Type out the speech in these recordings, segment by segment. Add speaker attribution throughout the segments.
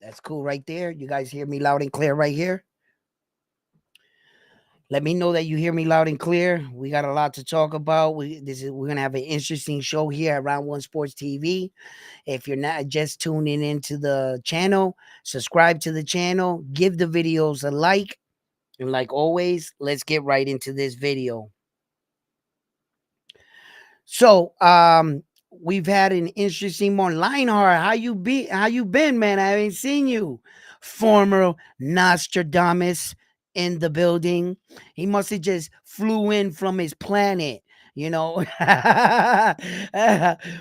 Speaker 1: That's cool right there. You guys hear me loud and clear right here? Let me know that you hear me loud and clear. We got a lot to talk about. We're gonna have an interesting show here at Round One Sports TV. If you're not just tuning into the channel, subscribe to the channel, give the videos a like, and like always, let's get right into this video. So, we've had an interesting morning. Lionheart, how you be? How you been, man? I haven't seen you. Former Nostradamus in the building. He must have just flew in from his planet. You know.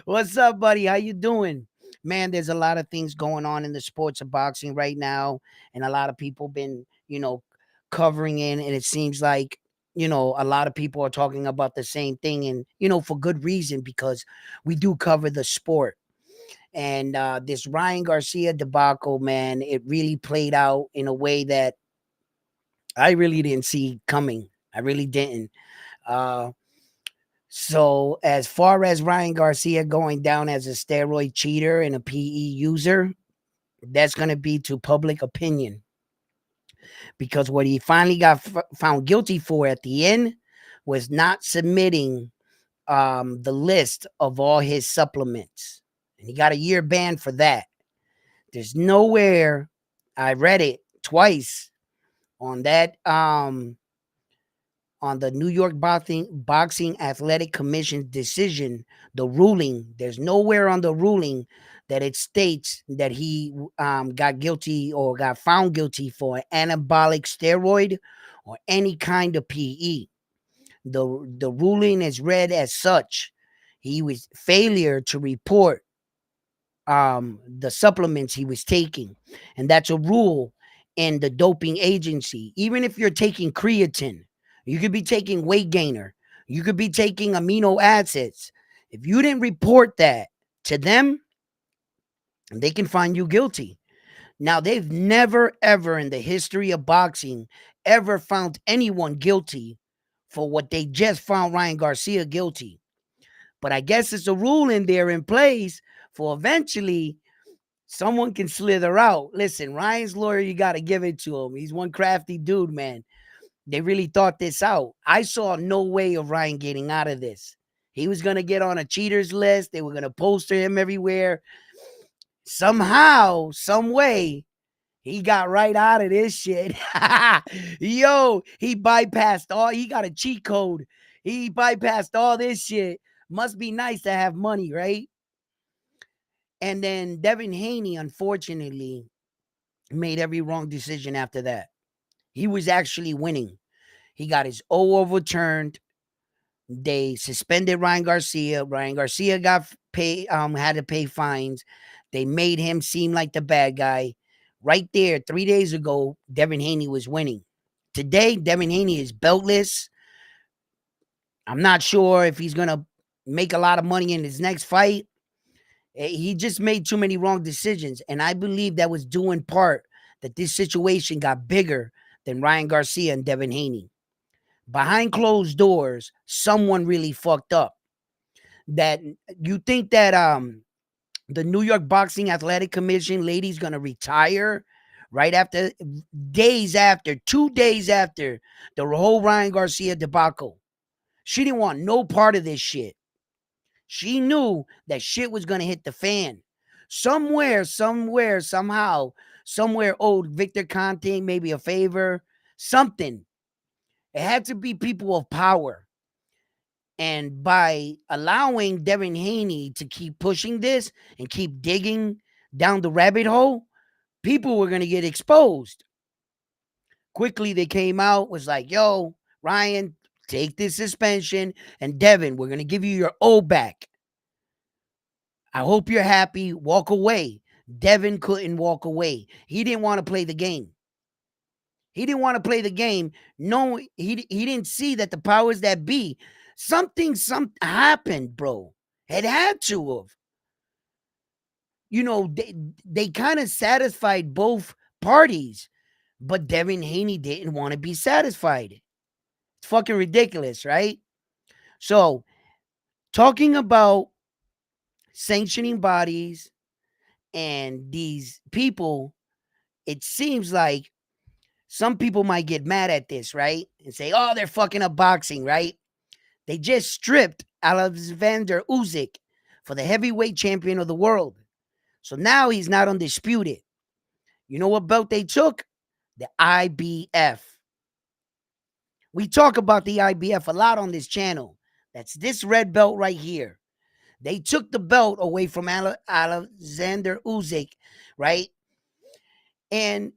Speaker 1: What's up, buddy? How you doing? Man, there's a lot of things going on in the sports of boxing right now, and a lot of people been, covering in, and it seems like a lot of people are talking about the same thing, and for good reason, because we do cover the sport. And this Ryan Garcia debacle, man, it really played out in a way that I really didn't see coming. I really didn't. uh so as far as Ryan Garcia going down as a steroid cheater and a PE user, that's going to be to public opinion, because what he finally got found guilty for at the end was not submitting the list of all his supplements, and he got a year ban for that. There's nowhere, I read it twice on that on the New York Boxing Athletic Commission's decision, the ruling. There's nowhere on the ruling that it states that he got guilty or got found guilty for anabolic steroid or any kind of PE. The ruling is read as such. He was failure to report the supplements he was taking, and that's a rule in the doping agency. Even if you're taking creatine, you could be taking weight gainer, you could be taking amino acids. If you didn't report that to them, they can find you guilty. Now, they've never ever in the history of boxing ever found anyone guilty for what they just found Ryan Garcia guilty. But I guess it's a rule in there in place for eventually someone can slither out. Listen, Ryan's lawyer, you got to give it to him. He's one crafty dude, man. They really thought this out. I saw no way of Ryan getting out of this. He was going to get on a cheaters list. They were going to poster him everywhere. Somehow, some way, he got right out of this shit. Yo, he bypassed all. He got a cheat code. He bypassed all this shit. Must be nice to have money, right? And then Devin Haney, unfortunately, made every wrong decision after that. He was actually winning. He got his O overturned. They suspended Ryan Garcia. Ryan Garcia got had to pay fines. They made him seem like the bad guy. Right there, 3 days ago, Devin Haney was winning. Today, Devin Haney is beltless. I'm not sure if he's going to make a lot of money in his next fight. He just made too many wrong decisions. And I believe that was due in part that this situation got bigger than Ryan Garcia and Devin Haney. Behind closed doors, someone really fucked up. That you think that the New York Boxing Athletic Commission lady's gonna retire right after 2 days after the whole Ryan Garcia debacle. She didn't want no part of this shit. She knew that shit was gonna hit the fan. Somehow, somewhere owed Victor Conte maybe a favor, something. It had to be people of power. And by allowing Devin Haney to keep pushing this and keep digging down the rabbit hole, people were going to get exposed. Quickly, they came out, was like, yo, Ryan, take this suspension. And Devin, we're going to give you your O back. I hope you're happy. Walk away. Devin couldn't walk away. He didn't want to play the game. He didn't want to play the game. No, he didn't see that the powers that be, something happened, bro. It had to have. They kind of satisfied both parties, but Devin Haney didn't want to be satisfied. It's fucking ridiculous, right? So, talking about sanctioning bodies and these people it seems like some people might get mad at this, right? And say, oh, they're fucking up boxing, right? They just stripped Alexander Usyk for the heavyweight champion of the world. So now he's not undisputed. You know what belt they took? The IBF. We talk about the IBF a lot on this channel. That's this red belt right here. They took the belt away from Alexander Usyk, right? And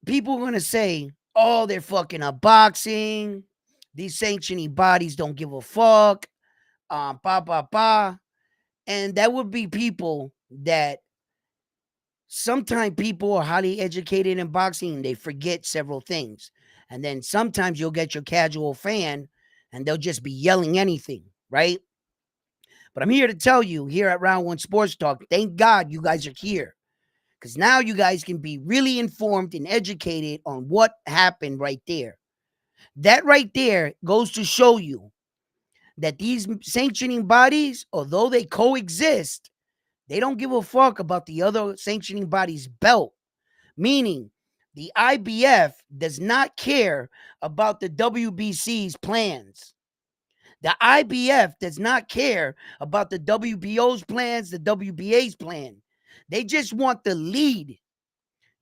Speaker 1: people are going to say, oh, they're fucking up boxing. These sanctioning bodies don't give a fuck. Pa. And that would be people that sometimes people are highly educated in boxing and they forget several things. And then sometimes you'll get your casual fan and they'll just be yelling anything, right? But I'm here to tell you here at Round One Sports Talk, thank God you guys are here. Because now you guys can be really informed and educated on what happened right there. That right there goes to show you that these sanctioning bodies, although they coexist, they don't give a fuck about the other sanctioning body's belt. Meaning, the IBF does not care about the WBC's plans. The IBF does not care about the WBO's plans, the WBA's plan. They just want the lead.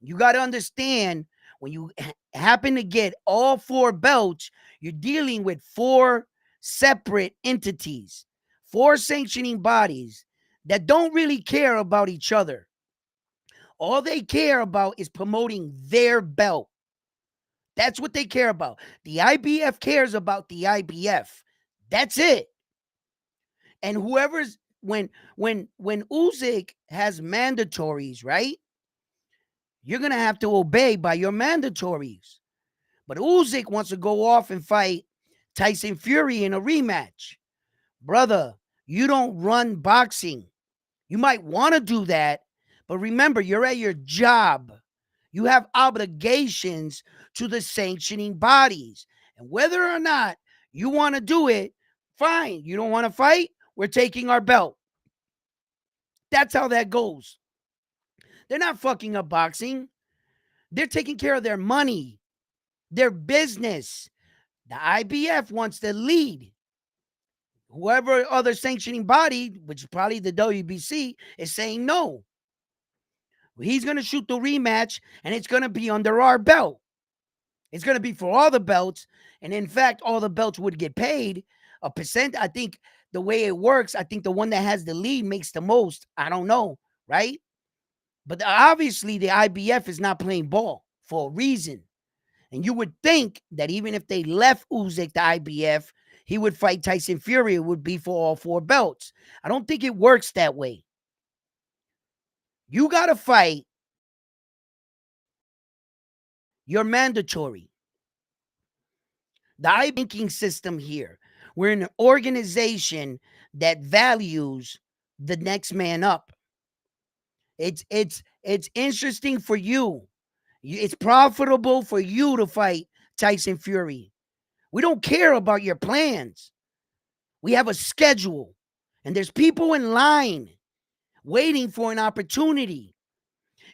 Speaker 1: You got to understand when you happen to get all four belts, you're dealing with four separate entities, four sanctioning bodies that don't really care about each other. All they care about is promoting their belt. That's what they care about. The IBF cares about the IBF. That's it. And whoever's when Usyk has mandatories, right? You're gonna have to obey by your mandatories. But Usyk wants to go off and fight Tyson Fury in a rematch. Brother, you don't run boxing. You might want to do that, but remember, you're at your job. You have obligations to the sanctioning bodies. And whether or not you want to do it, fine. You don't want to fight? We're taking our belt. That's how that goes. They're not fucking up boxing. They're taking care of their money, their business. The IBF wants the lead. Whoever other sanctioning body, which is probably the WBC, is saying no. He's going to shoot the rematch, and it's going to be under our belt. It's going to be for all the belts. And in fact, all the belts would get paid a percent. I think the way it works, I think the one that has the lead makes the most. I don't know, right? But obviously, the IBF is not playing ball for a reason. And you would think that even if they left Usyk the IBF, he would fight Tyson Fury. It would be for all four belts. I don't think it works that way. You got to fight your mandatory. The banking system here. We're in an organization that values the next man up. It's interesting for you. It's profitable for you to fight Tyson Fury. We don't care about your plans. We have a schedule, and there's people in line waiting for an opportunity.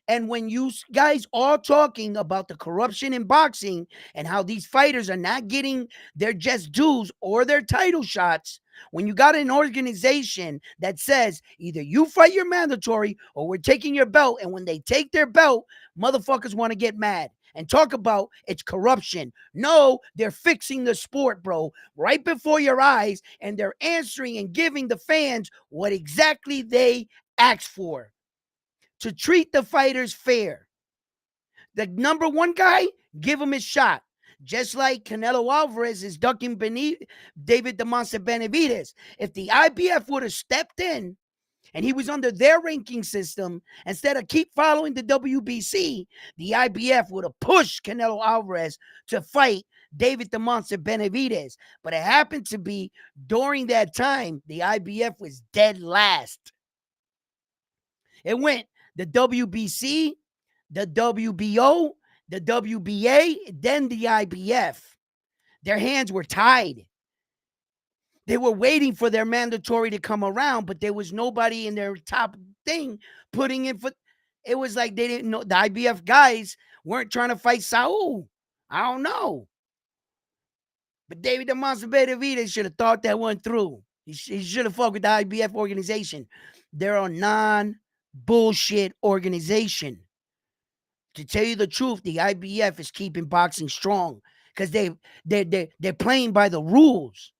Speaker 1: And when you guys all talking about the corruption in boxing and how these fighters are not getting their just dues or their title shots, when you got an organization that says either you fight your mandatory or we're taking your belt, and when they take their belt, motherfuckers want to get mad and talk about it's corruption. No, they're fixing the sport, bro, right before your eyes, and they're answering and giving the fans what exactly they asked for. To treat the fighters fair. The number one guy, give him his shot. Just like Canelo Alvarez is ducking beneath David DeMonte Benavidez. If the IBF would have stepped in and he was under their ranking system, instead of keep following the WBC, the IBF would have pushed Canelo Alvarez to fight David DeMonte Benavidez. But it happened to be during that time, the IBF was dead last. It went the WBC, the WBO, the WBA, then the IBF. Their hands were tied. They were waiting for their mandatory to come around, but there was nobody in their top thing putting in for. It was like they didn't know, the IBF guys weren't trying to fight Saul. I don't know. But David the Monster Benavidez should have thought that one through. He should have fought with the IBF organization. They're a non-bullshit organization. To tell you the truth, the IBF is keeping boxing strong because they're playing by the rules.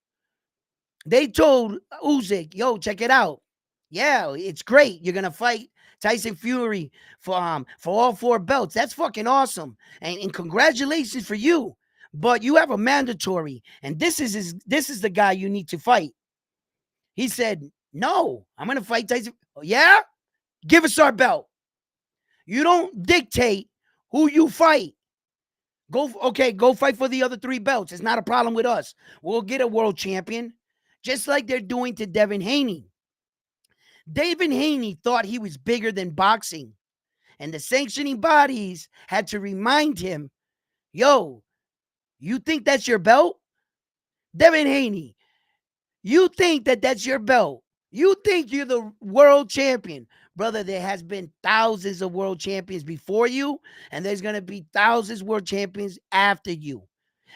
Speaker 1: They told Uysk, yo, check it out. Yeah, it's great. You're gonna fight Tyson Fury for all 4 belts. That's fucking awesome. And congratulations for you. But you have a mandatory, and this is the guy you need to fight. He said, no, I'm gonna fight Tyson. Oh, yeah? Give us our belt. You don't dictate who you fight. Go fight for the other 3 belts. It's not a problem with us. We'll get a world champion, just like they're doing to Devin Haney. Devin Haney thought he was bigger than boxing, and the sanctioning bodies had to remind him, yo, you think that's your belt? Devin Haney, you think that that's your belt? You think you're the world champion? Brother, there has been thousands of world champions before you, and there's going to be thousands of world champions after you.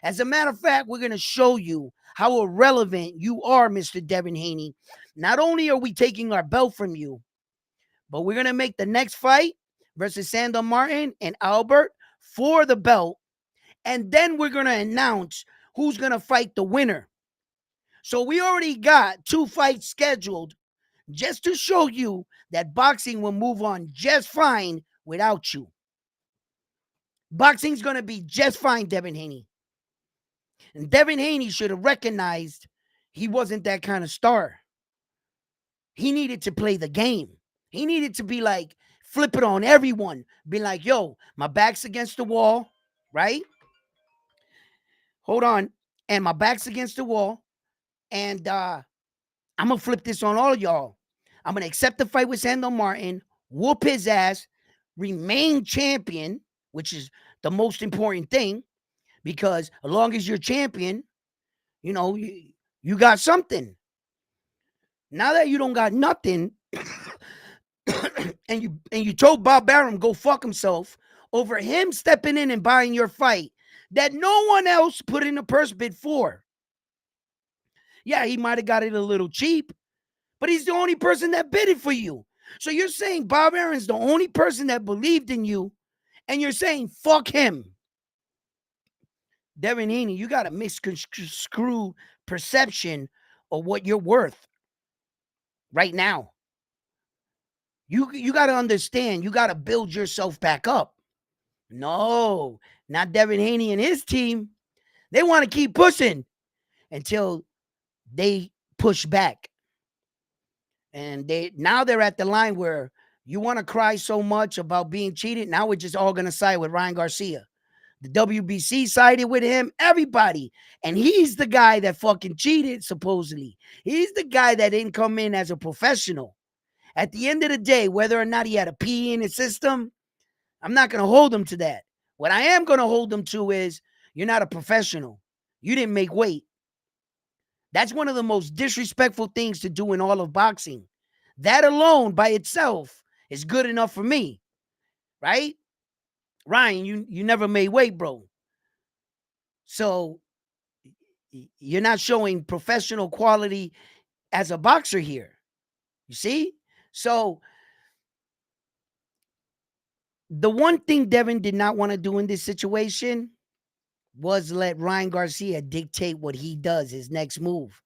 Speaker 1: As a matter of fact, we're going to show you how irrelevant you are, Mr. Devin Haney. Not only are we taking our belt from you, but we're going to make the next fight versus Sandor Martin and Albert for the belt, and then we're going to announce who's going to fight the winner. So we already got 2 fights scheduled just to show you that boxing will move on just fine without you. Boxing's going to be just fine, Devin Haney. And Devin Haney should have recognized he wasn't that kind of star. He needed to play the game. He needed to be like, flip it on everyone. Be like, yo, my back's against the wall, right? Hold on. And my back's against the wall. And I'm going to flip this on all of y'all. I'm going to accept the fight with Sandor Martin, whoop his ass, remain champion, which is the most important thing, because as long as you're champion, you know, you got something. Now that you don't got nothing, and you told Bob Arum go fuck himself over him stepping in and buying your fight that no one else put in a purse bid for. Yeah, he might have got it a little cheap, but he's the only person that bid it for you. So you're saying Bob Arum's the only person that believed in you, and you're saying fuck him. Devin Haney, you got to misconstrue perception of what you're worth right now. You got to understand, you got to build yourself back up. No, not Devin Haney and his team. They want to keep pushing until they push back. And they're at the line where you want to cry so much about being cheated. Now we're just all going to side with Ryan Garcia. The WBC sided with him, everybody. And he's the guy that fucking cheated, supposedly. He's the guy that didn't come in as a professional. At the end of the day, whether or not he had a PE in his system, I'm not going to hold him to that. What I am going to hold him to is, you're not a professional. You didn't make weight. That's one of the most disrespectful things to do in all of boxing. That alone by itself is good enough for me, right? Ryan, you never made weight, bro. So you're not showing professional quality as a boxer here. You see? So the one thing Devin did not want to do in this situation was let Ryan Garcia dictate what he does, his next move.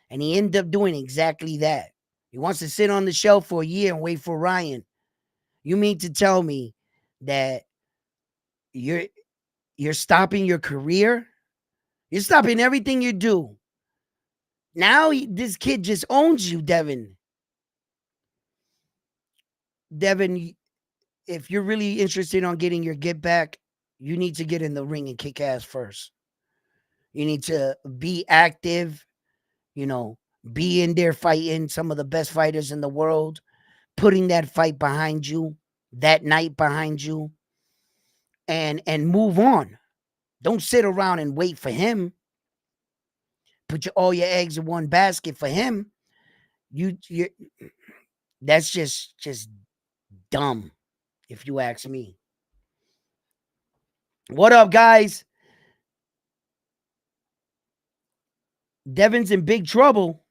Speaker 1: And he ended up doing exactly that. He wants to sit on the shelf for a year and wait for Ryan. You mean to tell me that you're stopping your career? You're stopping everything you do. Now this kid just owns you, Devin. Devin, if you're really interested on getting your get back, you need to get in the ring and kick ass first. You need to be active, be in there fighting some of the best fighters in the world, putting that fight behind you, that night behind you, and move on. Don't sit around and wait for him. Put all your eggs in one basket for him. You that's just dumb. if you ask me. What up, guys? Devin's in big trouble.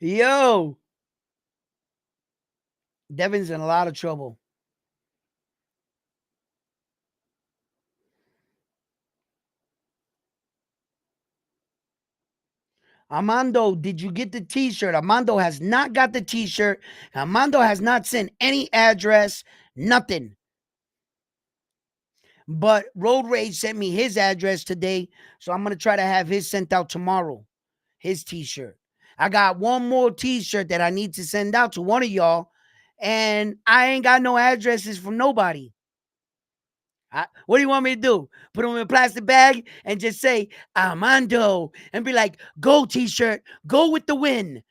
Speaker 1: Yo, Devin's in a lot of trouble. Armando, did you get the t-shirt? Armando has not got the t-shirt. Armando has not sent any address, nothing. But Road Rage sent me his address today, so I'm gonna try to have his sent out tomorrow. His t-shirt. I got one more t-shirt that I need to send out to one of y'all, and I ain't got no addresses from nobody. What do you want me to do? Put them in a plastic bag and just say Armando and be like, "Go t-shirt, go with the wind."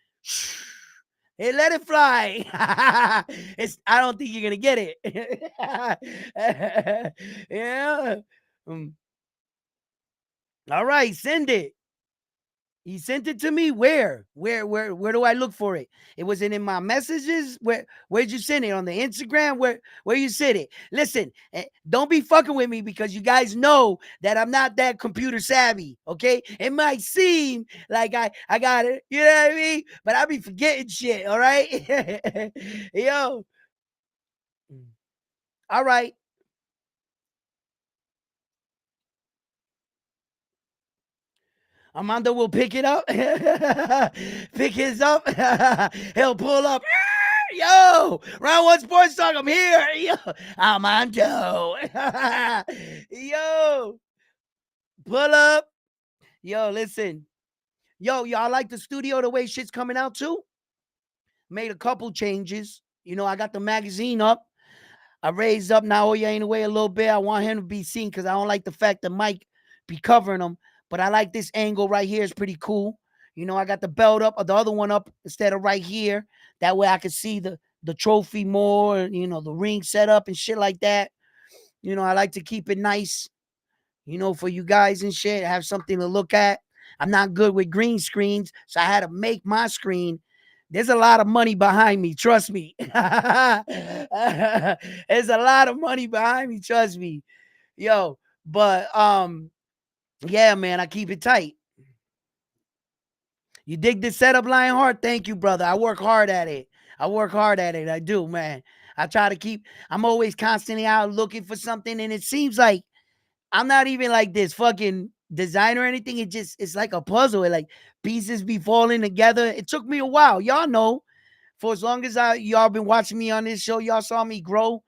Speaker 1: Hey, let it fly. I don't think you're gonna get it. Yeah. Um, all right, send it. He sent it to me. Where? Where do I look for it? It was in my messages. Where'd you send it? On the Instagram? Where you sent it? Listen, don't be fucking with me because you guys know that I'm not that computer savvy. Okay, it might seem like I got it. You know what I mean? But I be forgetting shit. All right, yo. All right. Armando will pick it up. Pick his up. He'll pull up. Yo, Round One Sports Talk, I'm here. Yo, Armando. Yo, pull up. Yo, listen. Yo, y'all like the studio the way shit's coming out too? Made a couple changes. You know, I got the magazine up. I raised up Naoya in a way a little bit. I want him to be seen because I don't like the fact that Mike be covering him. But I like this angle right here. It's pretty cool. You know, I got the belt up or the other one up instead of right here. That way I can see the trophy more, you know, the ring set up and shit like that. You know, I like to keep it nice, you know, for you guys and shit. Have something to look at. I'm not good with green screens, so I had to make my screen. There's a lot of money behind me, trust me. There's a lot of money behind me, trust me. Yo, but yeah, man, I keep it tight. You dig this setup, Lionheart? Thank you, brother. I work hard at it. I work hard at it. I do, man. I try to keep, I'm always constantly out looking for something. And it seems like I'm not even like this fucking designer or anything. It's like a puzzle. It like pieces be falling together. It took me a while. Y'all know, for as long as y'all been watching me on this show, y'all saw me grow,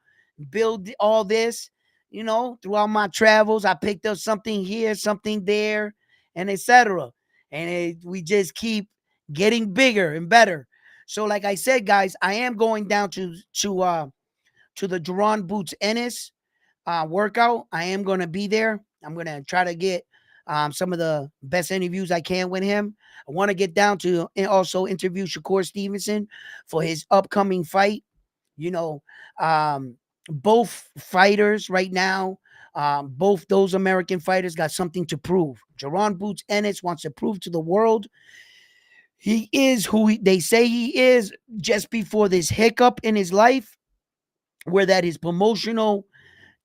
Speaker 1: build all this, you know, throughout my travels. I picked up something here, something there, and etc. And we just keep getting bigger and better. So, like I said, guys, I am going down to the Duran Boots Ennis workout. I am going to be there. I'm going to try to get some of the best interviews I can with him. I want to get down to and also interview Shakur Stevenson for his upcoming fight. You know, both fighters right now, both those American fighters got something to prove. Jaron Boots Ennis wants to prove to the world he is who they say he is just before this hiccup in his life, where that his promotional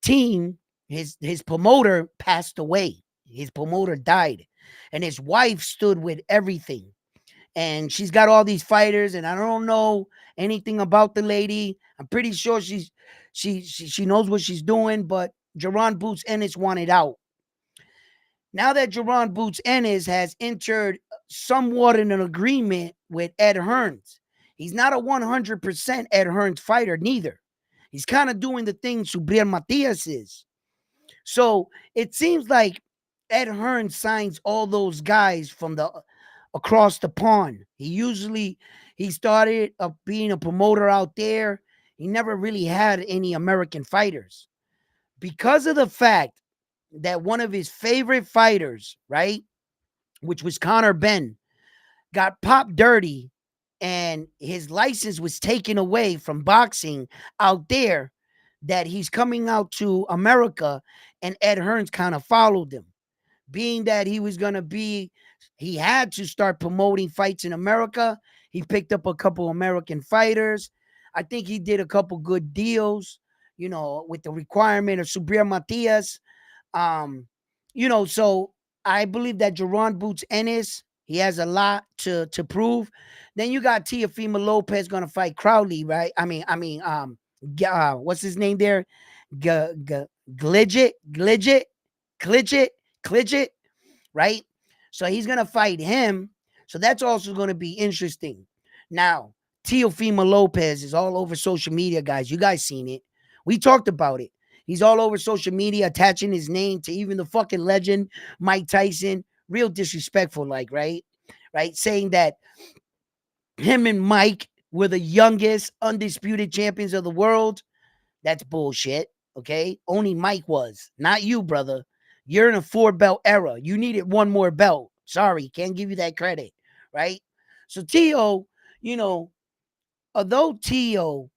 Speaker 1: team, his promoter passed away. His promoter died, and his wife stood with everything. And she's got all these fighters, and I don't know anything about the lady. I'm pretty sure she knows what she's doing, but Jaron Boots Ennis wanted out. Now that Jaron Boots Ennis has entered somewhat in an agreement with Ed Hearns, he's not a 100% Ed Hearns fighter, neither. He's kind of doing the thing Subriel Matias is. So it seems like Ed Hearn signs all those guys from the across the pond. He started being a promoter out there. He never really had any American fighters because of the fact that one of his favorite fighters, right, which was Connor Ben, got popped dirty and his license was taken away from boxing out there, that he's coming out to America, and Ed Hearns kind of followed him, being that he had to start promoting fights in America. He picked up a couple American fighters. I think he did a couple good deals, with the requirement of Subir Matias. Um, so I believe that Jerron Boots Ennis, he has a lot to prove. Then you got Teofimo Lopez gonna fight Crowley, right? What's his name there? G- G- Glidget, Glidget, Glidget, Glidget, right? So he's gonna fight him. So that's also gonna be interesting. Now, Teofimo Lopez is all over social media, guys. You guys seen it. We talked about it. He's all over social media, attaching his name to even the fucking legend, Mike Tyson. Real disrespectful, like, right? Right? Saying that him and Mike were the youngest undisputed champions of the world. That's bullshit. Okay. Only Mike was, not you, brother. You're in a 4 belt era. You needed one more belt. Sorry, can't give you that credit. Right. So Tio, you know, although Tio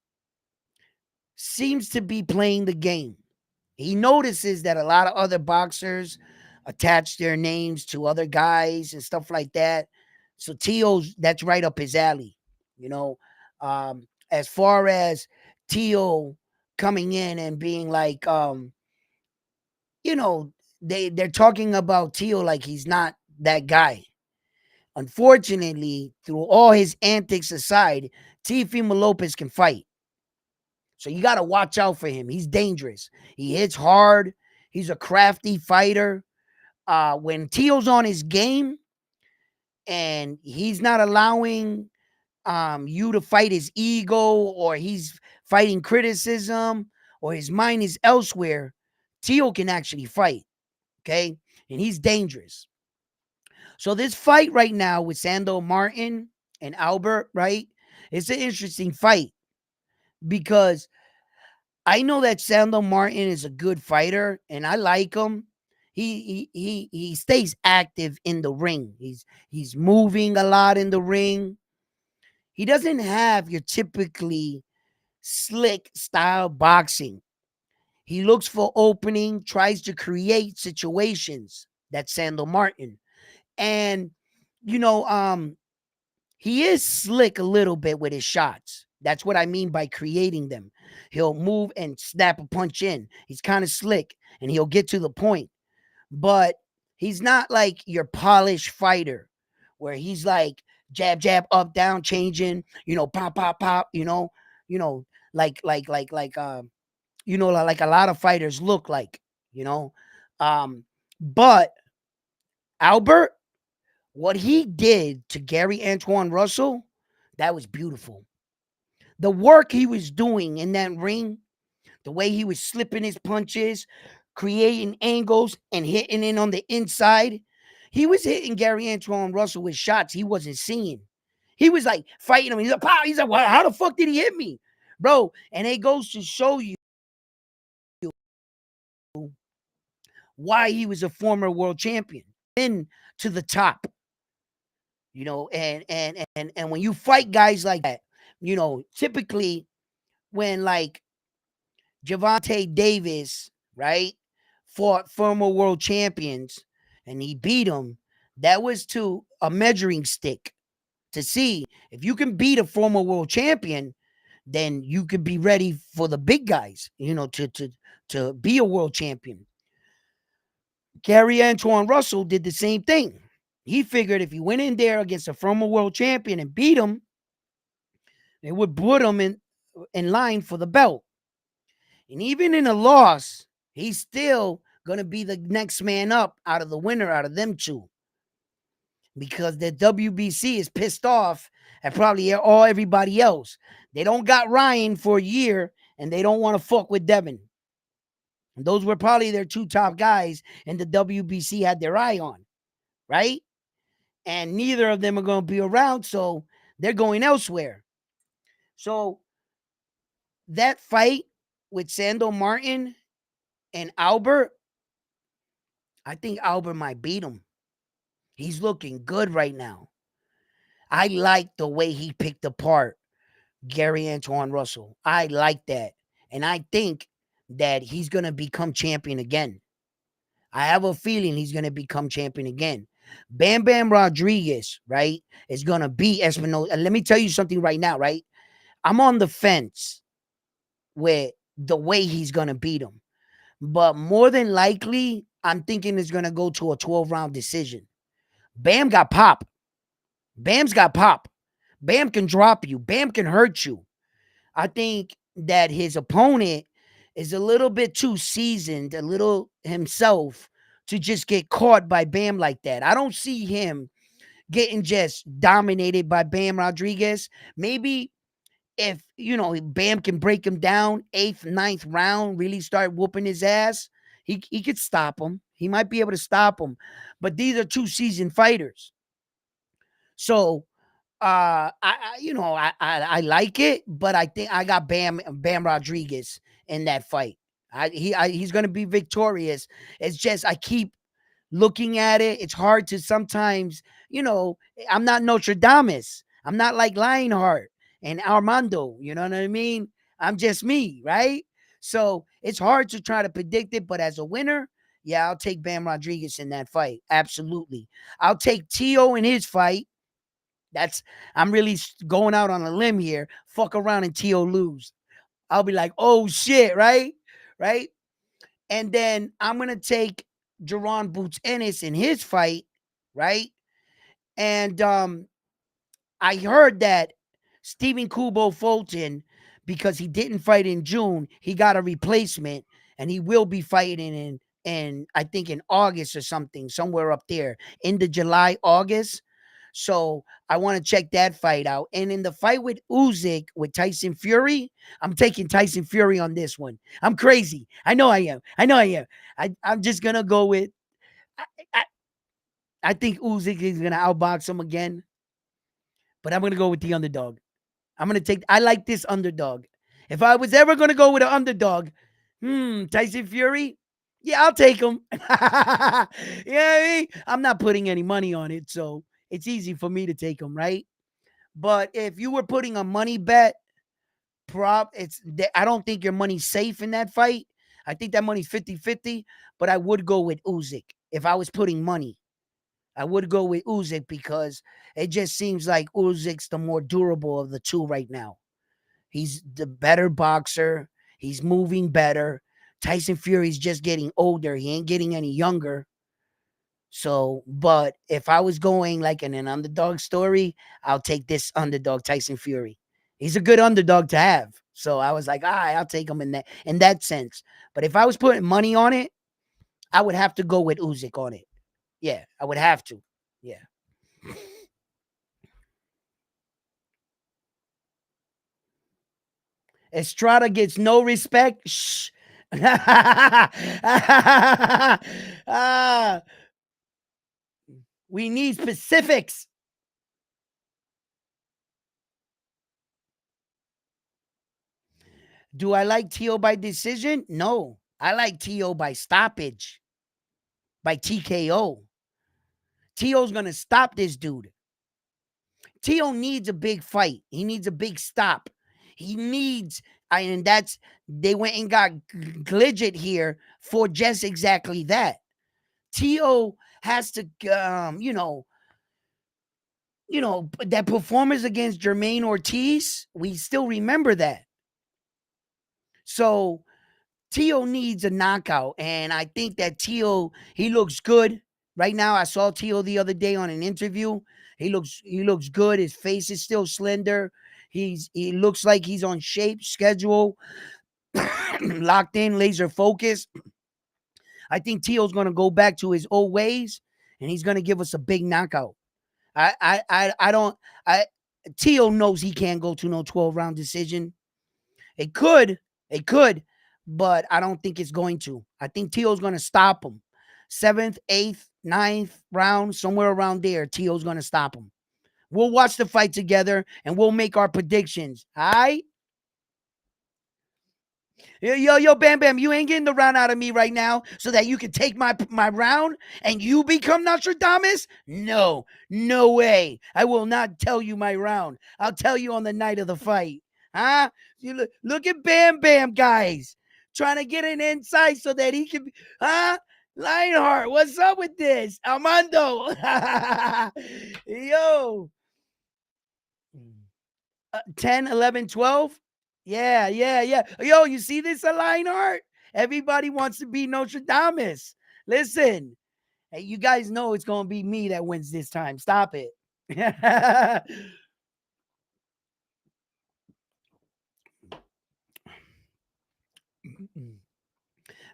Speaker 1: seems to be playing the game, he notices that a lot of other boxers attach their names to other guys and stuff like that. So Tio's, that's right up his alley. You know, as far as Tio coming in and being like, you know, they're talking about Tio like he's not that guy. Unfortunately, through all his antics aside, Teofimo Lopez can fight. So you got to watch out for him. He's dangerous. He hits hard. He's a crafty fighter. When Tio's on his game and he's not allowing you to fight his ego, or he's fighting criticism, or his mind is elsewhere, Tio can actually fight. Okay. And he's dangerous. So this fight right now with Sando Martin and Albert, right? It's an interesting fight because I know that Sando Martin is a good fighter and I like him. He stays active in the ring. He's moving a lot in the ring. He doesn't have your typically slick style boxing. He looks for opening, tries to create situations. That's Sando Martin. And you know, he is slick a little bit with his shots. That's what I mean by creating them. He'll move and snap a punch in. He's kind of slick and he'll get to the point. But he's not like your polished fighter where he's like jab, jab, up, down, changing, pop, pop, pop, you know, like a lot of fighters look like, you know. But Albert, what he did to Gary Antoine Russell, that was beautiful. The work he was doing in that ring, the way he was slipping his punches, creating angles and hitting in on the inside, he was hitting Gary Antoine Russell with shots he wasn't seeing. He was like fighting him. He's like, pow! He's like, well, how the fuck did he hit me, bro? And it goes to show you why he was a former world champion, in to the top, and when you fight guys like that, typically when like Javante Davis, right, fought former world champions and he beat them, that was to a measuring stick to see if you can beat a former world champion, then you could be ready for the big guys, to be a world champion. Gary Antoine Russell did the same thing. He figured if he went in there against a former world champion and beat him, it would put him in line for the belt. And even in a loss, he's still going to be the next man up out of the winner out of them two. Because the WBC is pissed off at probably all everybody else. They don't got Ryan for a year and they don't want to fuck with Devin. And those were probably their two top guys and the WBC had their eye on, right? And neither of them are going to be around, so they're going elsewhere. So that fight with Sando Martin and Albert, I think Albert might beat him. He's looking good right now. I like the way he picked apart Gary Antoine Russell. I like that. And I think that he's going to become champion again. I have a feeling he's going to become champion again. Bam Bam Rodriguez, right, is going to beat Espinosa. And let me tell you something right now, right? I'm on the fence with the way he's going to beat him. But more than likely, I'm thinking it's going to go to a 12-round decision. Bam got pop. Bam's got pop. Bam can drop you. Bam can hurt you. I think that his opponent is a little bit too seasoned, a little himself, to just get caught by Bam like that. I don't see him getting just dominated by Bam Rodriguez. Maybe if, Bam can break him down, eighth, ninth round, really start whooping his ass, he could stop him. He might be able to stop him. But these are two seasoned fighters. So I like it, but I think I got Bam Rodriguez in that fight. He's gonna be victorious. It's just I keep looking at it. It's hard to sometimes, I'm not Nostradamus. I'm not like Lionheart and Armando. You know what I mean? I'm just me, right? So it's hard to try to predict it, but as a winner, yeah, I'll take Bam Rodriguez in that fight. Absolutely. I'll take Tio in his fight. I'm really going out on a limb here. Fuck around and Tio lose. I'll be like, oh shit, right? Right? And then I'm gonna take Jerron Boots Ennis in his fight, right? And I heard that Stephen Kubo Fulton, because he didn't fight in June, he got a replacement, and he will be fighting in I think in August or something, somewhere up there, in the July, August. So I want to check that fight out. And in the fight with Usyk with Tyson Fury, I'm taking Tyson Fury on this one. I'm crazy. I know I am. I'm just gonna go with. I, I, I think Usyk is gonna outbox him again, but I'm gonna go with the underdog. I like this underdog. If I was ever gonna go with an underdog, Tyson Fury, yeah, I'll take him. Yeah, I'm not putting any money on it, so it's easy for me to take him, right? But if you were putting a money bet, I don't think your money's safe in that fight. I think that money's 50-50, but I would go with Usyk. If I was putting money, I would go with Usyk because it just seems like Uzyk's the more durable of the two right now. He's the better boxer. He's moving better. Tyson Fury's just getting older. He ain't getting any younger. So, but if I was going like in an underdog story, I'll take this underdog, Tyson Fury. He's a good underdog to have. So I was like, all right, I'll take him in that sense. But if I was putting money on it, I would have to go with Usyk on it. Yeah, I would have to. Yeah. Estrada gets no respect. Shh. Ah, we need specifics. Do I like Tio by decision? No. I like Tio by stoppage, by TKO. Tio's going to stop this dude. Tio needs a big fight. He needs a big stop. He needs, and they went and got Glidget here for just exactly that. Tio has to, that performance against Jermaine Ortiz, we still remember that. So Tio needs a knockout, and I think that Tio, he looks good right now. I saw Tio the other day on an interview. He looks good. His face is still slender. He looks like he's on shape, schedule, locked in, laser focused. I think Tio's gonna go back to his old ways, and he's gonna give us a big knockout. I don't. I Tio knows he can't go to no 12-round decision. It could, it could, but I don't think it's going to. I think Tio's going to stop him. Seventh, eighth, ninth round, somewhere around there, Tio's going to stop him. We'll watch the fight together and we'll make our predictions. All right? Yo, Bam Bam, you ain't getting the round out of me right now so that you can take my round and you become Nostradamus? No, no way. I will not tell you my round. I'll tell you on the night of the fight. Huh? You look at Bam Bam, guys. Trying to get an insight so that he can, huh? Lionheart, what's up with this? Armando. Yo. 10, 11, 12. Yeah, yeah, yeah. Yo, you see this, line art? Everybody wants to be Nostradamus. Listen, hey, you guys know it's going to be me that wins this time. Stop it.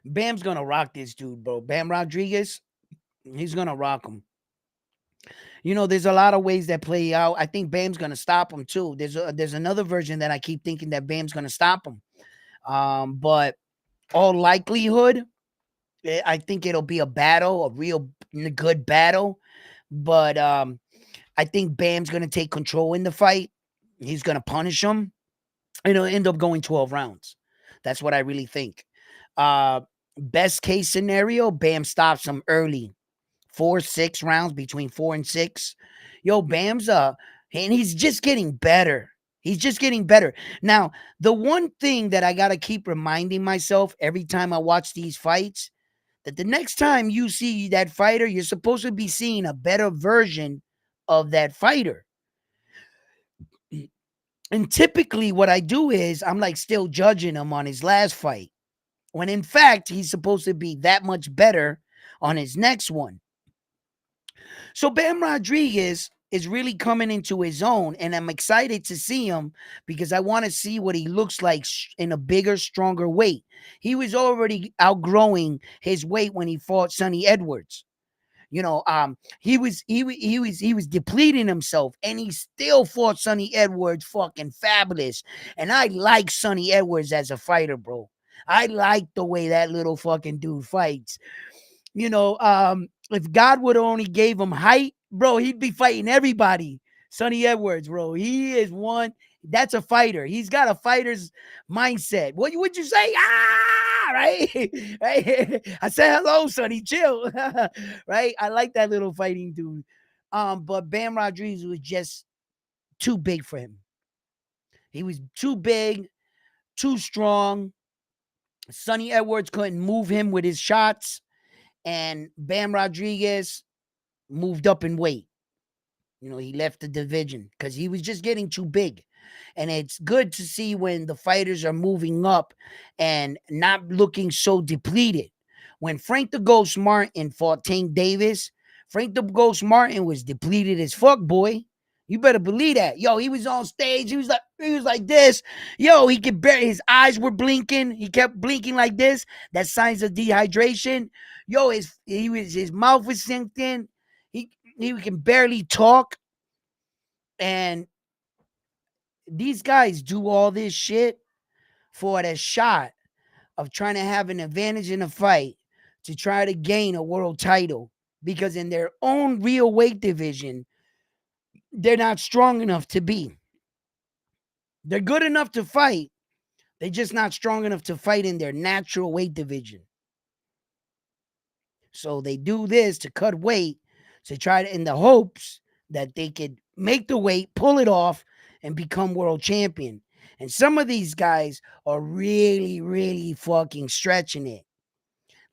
Speaker 1: Bam's going to rock this dude, bro. Bam Rodriguez, he's going to rock him. You know, there's a lot of ways that play out. I think Bam's going to stop him, too. There's another version that I keep thinking that Bam's going to stop him. But all likelihood, I think it'll be a battle, a real good battle. But I think Bam's going to take control in the fight. He's going to punish him. And it'll end up going 12 rounds. That's what I really think. Best case scenario, Bam stops him early. 4, 6 rounds, between 4 and 6. Yo, Bam's and he's just getting better. He's just getting better. Now, the one thing that I got to keep reminding myself every time I watch these fights, that the next time you see that fighter, you're supposed to be seeing a better version of that fighter. And typically what I do is I'm like still judging him on his last fight, when in fact he's supposed to be that much better on his next one. So Bam Rodriguez is really coming into his own, and I'm excited to see him because I want to see what he looks like in a bigger, stronger weight. He was already outgrowing his weight when he fought Sonny Edwards. You know, he was depleting himself, and he still fought Sonny Edwards fucking fabulous. And I like Sonny Edwards as a fighter, bro. I like the way that little fucking dude fights. You know, if God would only gave him height, bro, he'd be fighting everybody. Sonny Edwards, bro, he is one. That's a fighter. He's got a fighter's mindset. What would you say? Right, right. I said hello, Sonny. Chill, right. I like that little fighting dude. But Bam Rodriguez was just too big for him. He was too big, too strong. Sonny Edwards couldn't move him with his shots, and Bam Rodriguez moved up in weight. You know, he left the division because he was just getting too big. And it's good to see when the fighters are moving up and not looking so depleted. When Frank the Ghost Martin fought Tank Davis, Frank the Ghost Martin was depleted as fuck, boy. You better believe that. Yo, he was on stage. He was like this. Yo, he could bear, his eyes were blinking. He kept blinking like this. That's signs of dehydration. Yo, his mouth was sinking. He can barely talk. And these guys do all this shit for that shot of trying to have an advantage in a fight to try to gain a world title, because in their own real weight division, they're not strong enough to be. They're good enough to fight. They're just not strong enough to fight in their natural weight division. So they do this to cut weight to try to, in the hopes that they could make the weight, pull it off, and become world champion. And some of these guys are really, really fucking stretching it.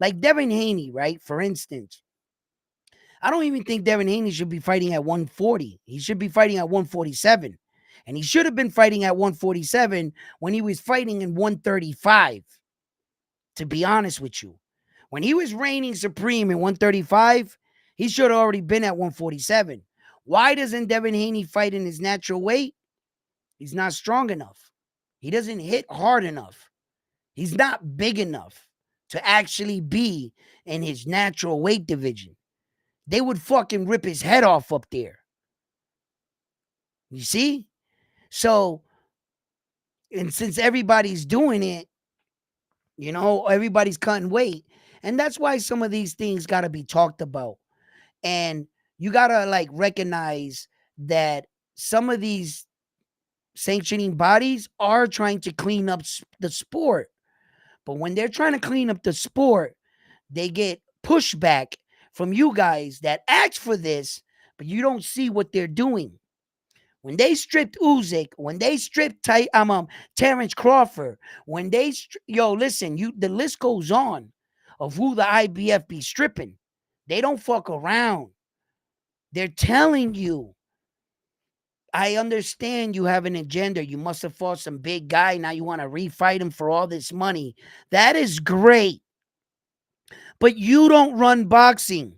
Speaker 1: Like Devin Haney, right? For instance, I don't even think Devin Haney should be fighting at 140. He should be fighting at 147. And he should have been fighting at 147 when he was fighting in 135, to be honest with you. When he was reigning supreme in 135, he should have already been at 147. Why doesn't Devin Haney fight in his natural weight? He's not strong enough. He doesn't hit hard enough. He's not big enough to actually be in his natural weight division. They would fucking rip his head off up there. You see? So, and since everybody's doing it, you know, everybody's cutting weight. And that's why some of these things got to be talked about. And you got to like recognize that some of these sanctioning bodies are trying to clean up the sport. But when they're trying to clean up the sport, they get pushback from you guys that ask for this, but you don't see what they're doing. When they stripped Usyk, when they stripped Terrence Crawford, when they listen, the list goes on of who the IBF be stripping. They don't fuck around. They're telling you. I understand you have an agenda. You must have fought some big guy. Now you want to refight him for all this money. That is great. But you don't run boxing.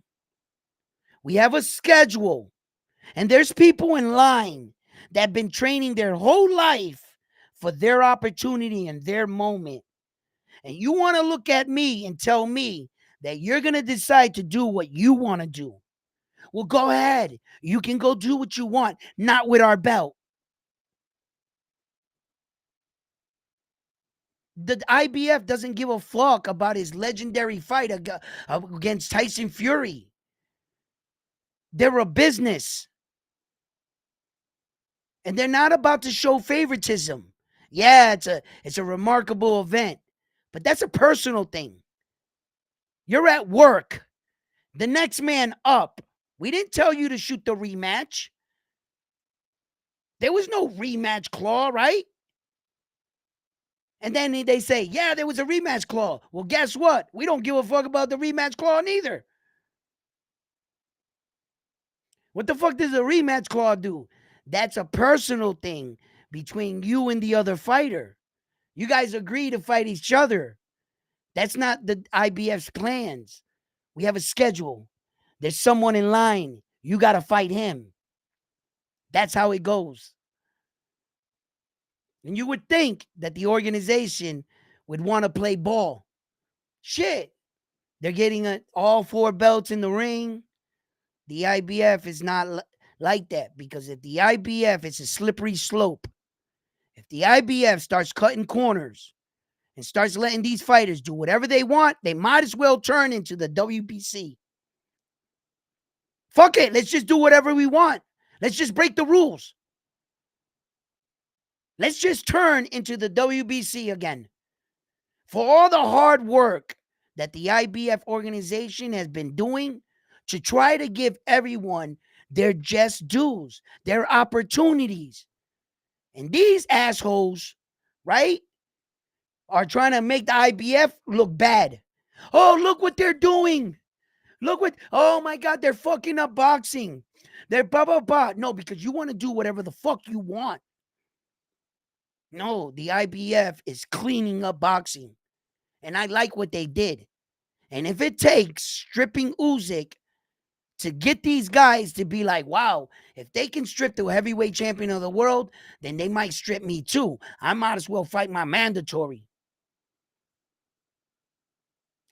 Speaker 1: We have a schedule. And there's people in line that have been training their whole life for their opportunity and their moment. And you want to look at me and tell me that you're going to decide to do what you want to do. Well, go ahead. You can go do what you want, not with our belt. The IBF doesn't give a fuck about his legendary fight against Tyson Fury. They're a business. And they're not about to show favoritism. Yeah, it's a remarkable event, but that's a personal thing. You're at work. The next man up. We didn't tell you to shoot the rematch. There was no rematch clause, right? And then they say, yeah, there was a rematch clause. Well, guess what? We don't give a fuck about the rematch clause neither. What the fuck does a rematch clause do? That's a personal thing between you and the other fighter. You guys agree to fight each other. That's not the IBF's plans. We have a schedule. There's someone in line. You got to fight him. That's how it goes. And you would think that the organization would want to play ball. Shit. They're getting all 4 belts in the ring. The IBF is not like that, because if the IBF is a slippery slope, if the IBF starts cutting corners and starts letting these fighters do whatever they want, they might as well turn into the WBC. Fuck it. Let's just do whatever we want. Let's just break the rules. Let's just turn into the WBC again. For all the hard work that the IBF organization has been doing to try to give everyone their just dues, their opportunities. And these assholes, right, are trying to make the IBF look bad. Oh, look what they're doing. Oh my God, they're fucking up boxing. They're blah, blah, blah. No, because you want to do whatever the fuck you want. No, the IBF is cleaning up boxing. And I like what they did. And if it takes stripping Usyk to get these guys to be like, wow, if they can strip the heavyweight champion of the world, then they might strip me too. I might as well fight my mandatory.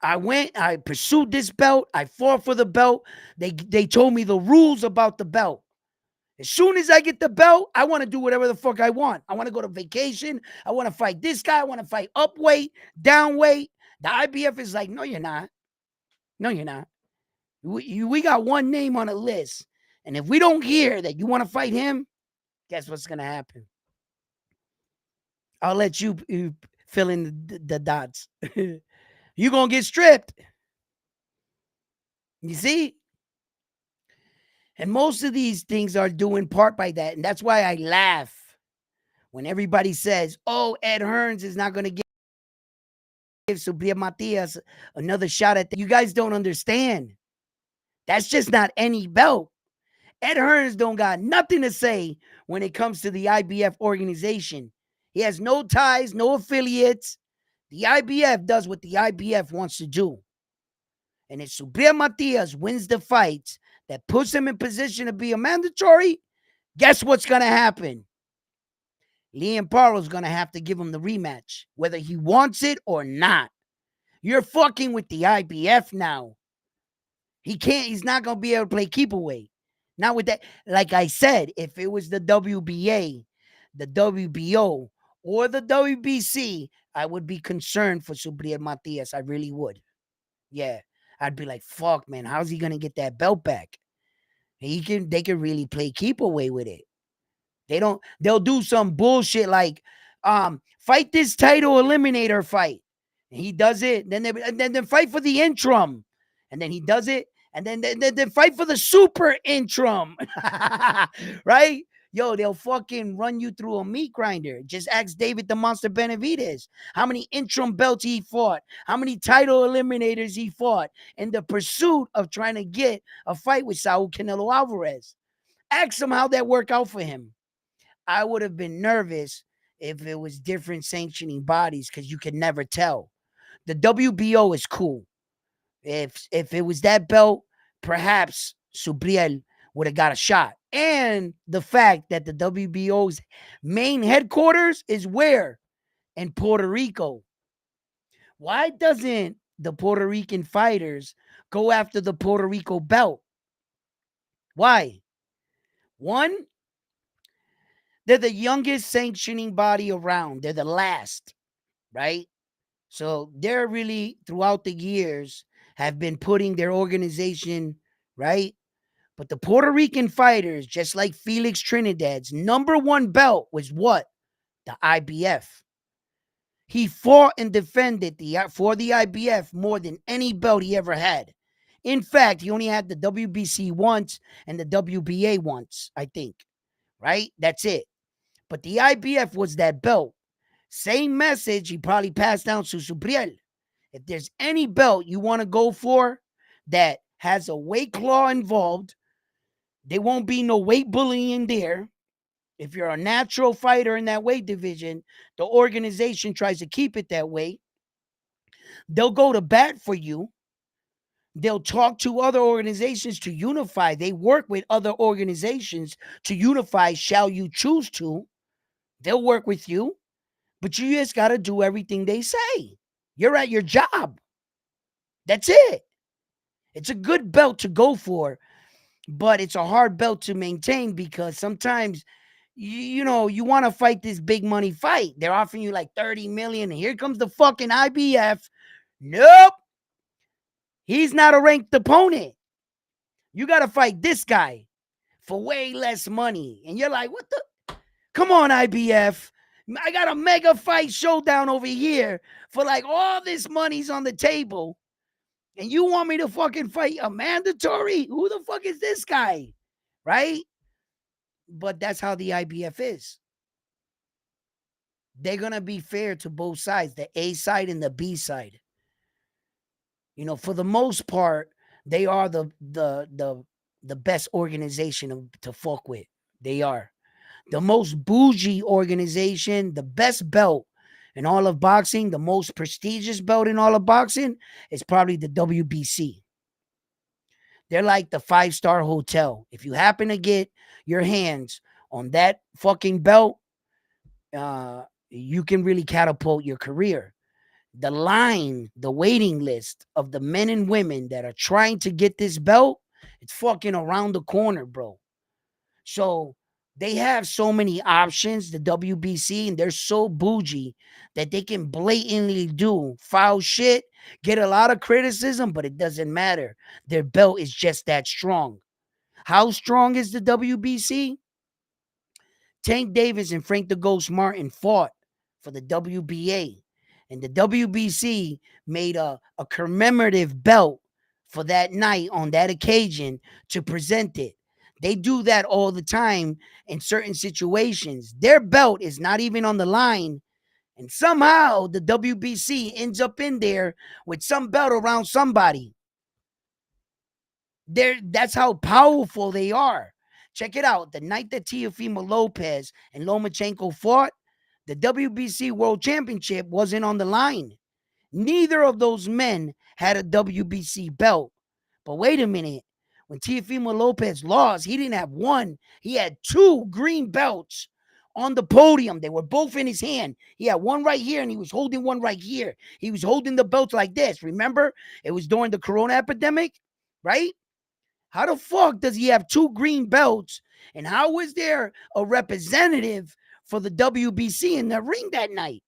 Speaker 1: I pursued this belt. I fought for the belt. They told me the rules about the belt. As soon as I get the belt, I want to do whatever the fuck I want. I want to go to vacation. I want to fight this guy. I want to fight up weight, down weight. The IBF is like, no, you're not. No, you're not. We got one name on a list. And if we don't hear that you want to fight him, guess what's going to happen? I'll let you fill in the dots. You're going to get stripped. You see? And most of these things are due in part by that. And that's why I laugh when everybody says, oh, Ed Hearns is not going to give Subriel Matias another shot at that. You guys don't understand. That's just not any belt. Ed Hearns don't got nothing to say when it comes to the IBF organization. He has no ties, no affiliates. The IBF does what the IBF wants to do. And if Subriel Matias wins the fight that puts him in position to be a mandatory, guess what's going to happen? Liam Paro's going to have to give him the rematch, whether he wants it or not. You're fucking with the IBF now. He's not going to be able to play keep away. Not with that. Like I said, if it was the WBA, the WBO, or the WBC, I would be concerned for Subriel Matias. I really would. Yeah. I'd be like, fuck, man, how's he gonna get that belt back? They can really play keep away with it. They'll do some bullshit like fight this title eliminator fight. and he does it. Then fight for the interim, and then he does it, and then fight for the super interim, right? Yo, they'll fucking run you through a meat grinder. Just ask David the Monster Benavidez how many interim belts he fought, how many title eliminators he fought in the pursuit of trying to get a fight with Saul Canelo Alvarez. Ask him how that worked out for him. I would have been nervous if it was different sanctioning bodies because you could never tell. The WBO is cool. If it was that belt, perhaps Subriel would have got a shot. And the fact that the WBO's main headquarters is where? In Puerto Rico. Why doesn't the Puerto Rican fighters go after the Puerto Rico belt? Why? One, they're the youngest sanctioning body around. They're the last, right? So they're really, throughout the years, have been putting their organization, right? But the Puerto Rican fighters, just like Felix Trinidad's number one belt was what? The IBF. He fought and defended for the IBF more than any belt he ever had. In fact, he only had the WBC once and the WBA once, I think, right? That's it. But the IBF was that belt. Same message he probably passed down to Subriel. If there's any belt you want to go for that has a weight claw involved, there won't be no weight bullying there. If you're a natural fighter in that weight division, the organization tries to keep it that way. They'll go to bat for you. They'll talk to other organizations to unify. They work with other organizations to unify, shall you choose to. They'll work with you, but you just got to do everything they say. You're at your job. That's it. It's a good belt to go for, but it's a hard belt to maintain because sometimes you know you want to fight this big money fight. They're offering you like 30 million, and here comes the fucking IBF. Nope. He's not a ranked opponent. You got to fight this guy for way less money. And you're like, what the? Come on, IBF. I got a mega fight showdown over here for like all this money's on the table. And you want me to fucking fight a mandatory? Who the fuck is this guy? Right? But that's how the IBF is. They're going to be fair to both sides, the A side and the B side. You know, for the most part, they are the best organization to fuck with. They are. The most bougie organization, the best belt in all of boxing, the most prestigious belt in all of boxing is probably the WBC. They're like the 5-star hotel. If you happen to get your hands on that fucking belt, you can really catapult your career. The line, the waiting list of the men and women that are trying to get this belt, it's fucking around the corner, bro. So they have so many options, the WBC, and they're so bougie that they can blatantly do foul shit, get a lot of criticism, but it doesn't matter. Their belt is just that strong. How strong is the WBC? Tank Davis and Frank the Ghost Martin fought for the WBA, and the WBC made a commemorative belt for that night on that occasion to present it. They do that all the time in certain situations. Their belt is not even on the line, and somehow the WBC ends up in there with some belt around somebody. That's how powerful they are. Check it out. The night that Teofimo Lopez and Lomachenko fought, the WBC World Championship wasn't on the line. Neither of those men had a WBC belt. But wait a minute. When Teofimo Lopez lost, he didn't have one. He had 2 green belts on the podium. They were both in his hand. He had one right here and he was holding one right here. He was holding the belts like this. Remember? It was during the Corona epidemic, right? How the fuck does he have 2 green belts? And how is there a representative for the WBC in the ring that night?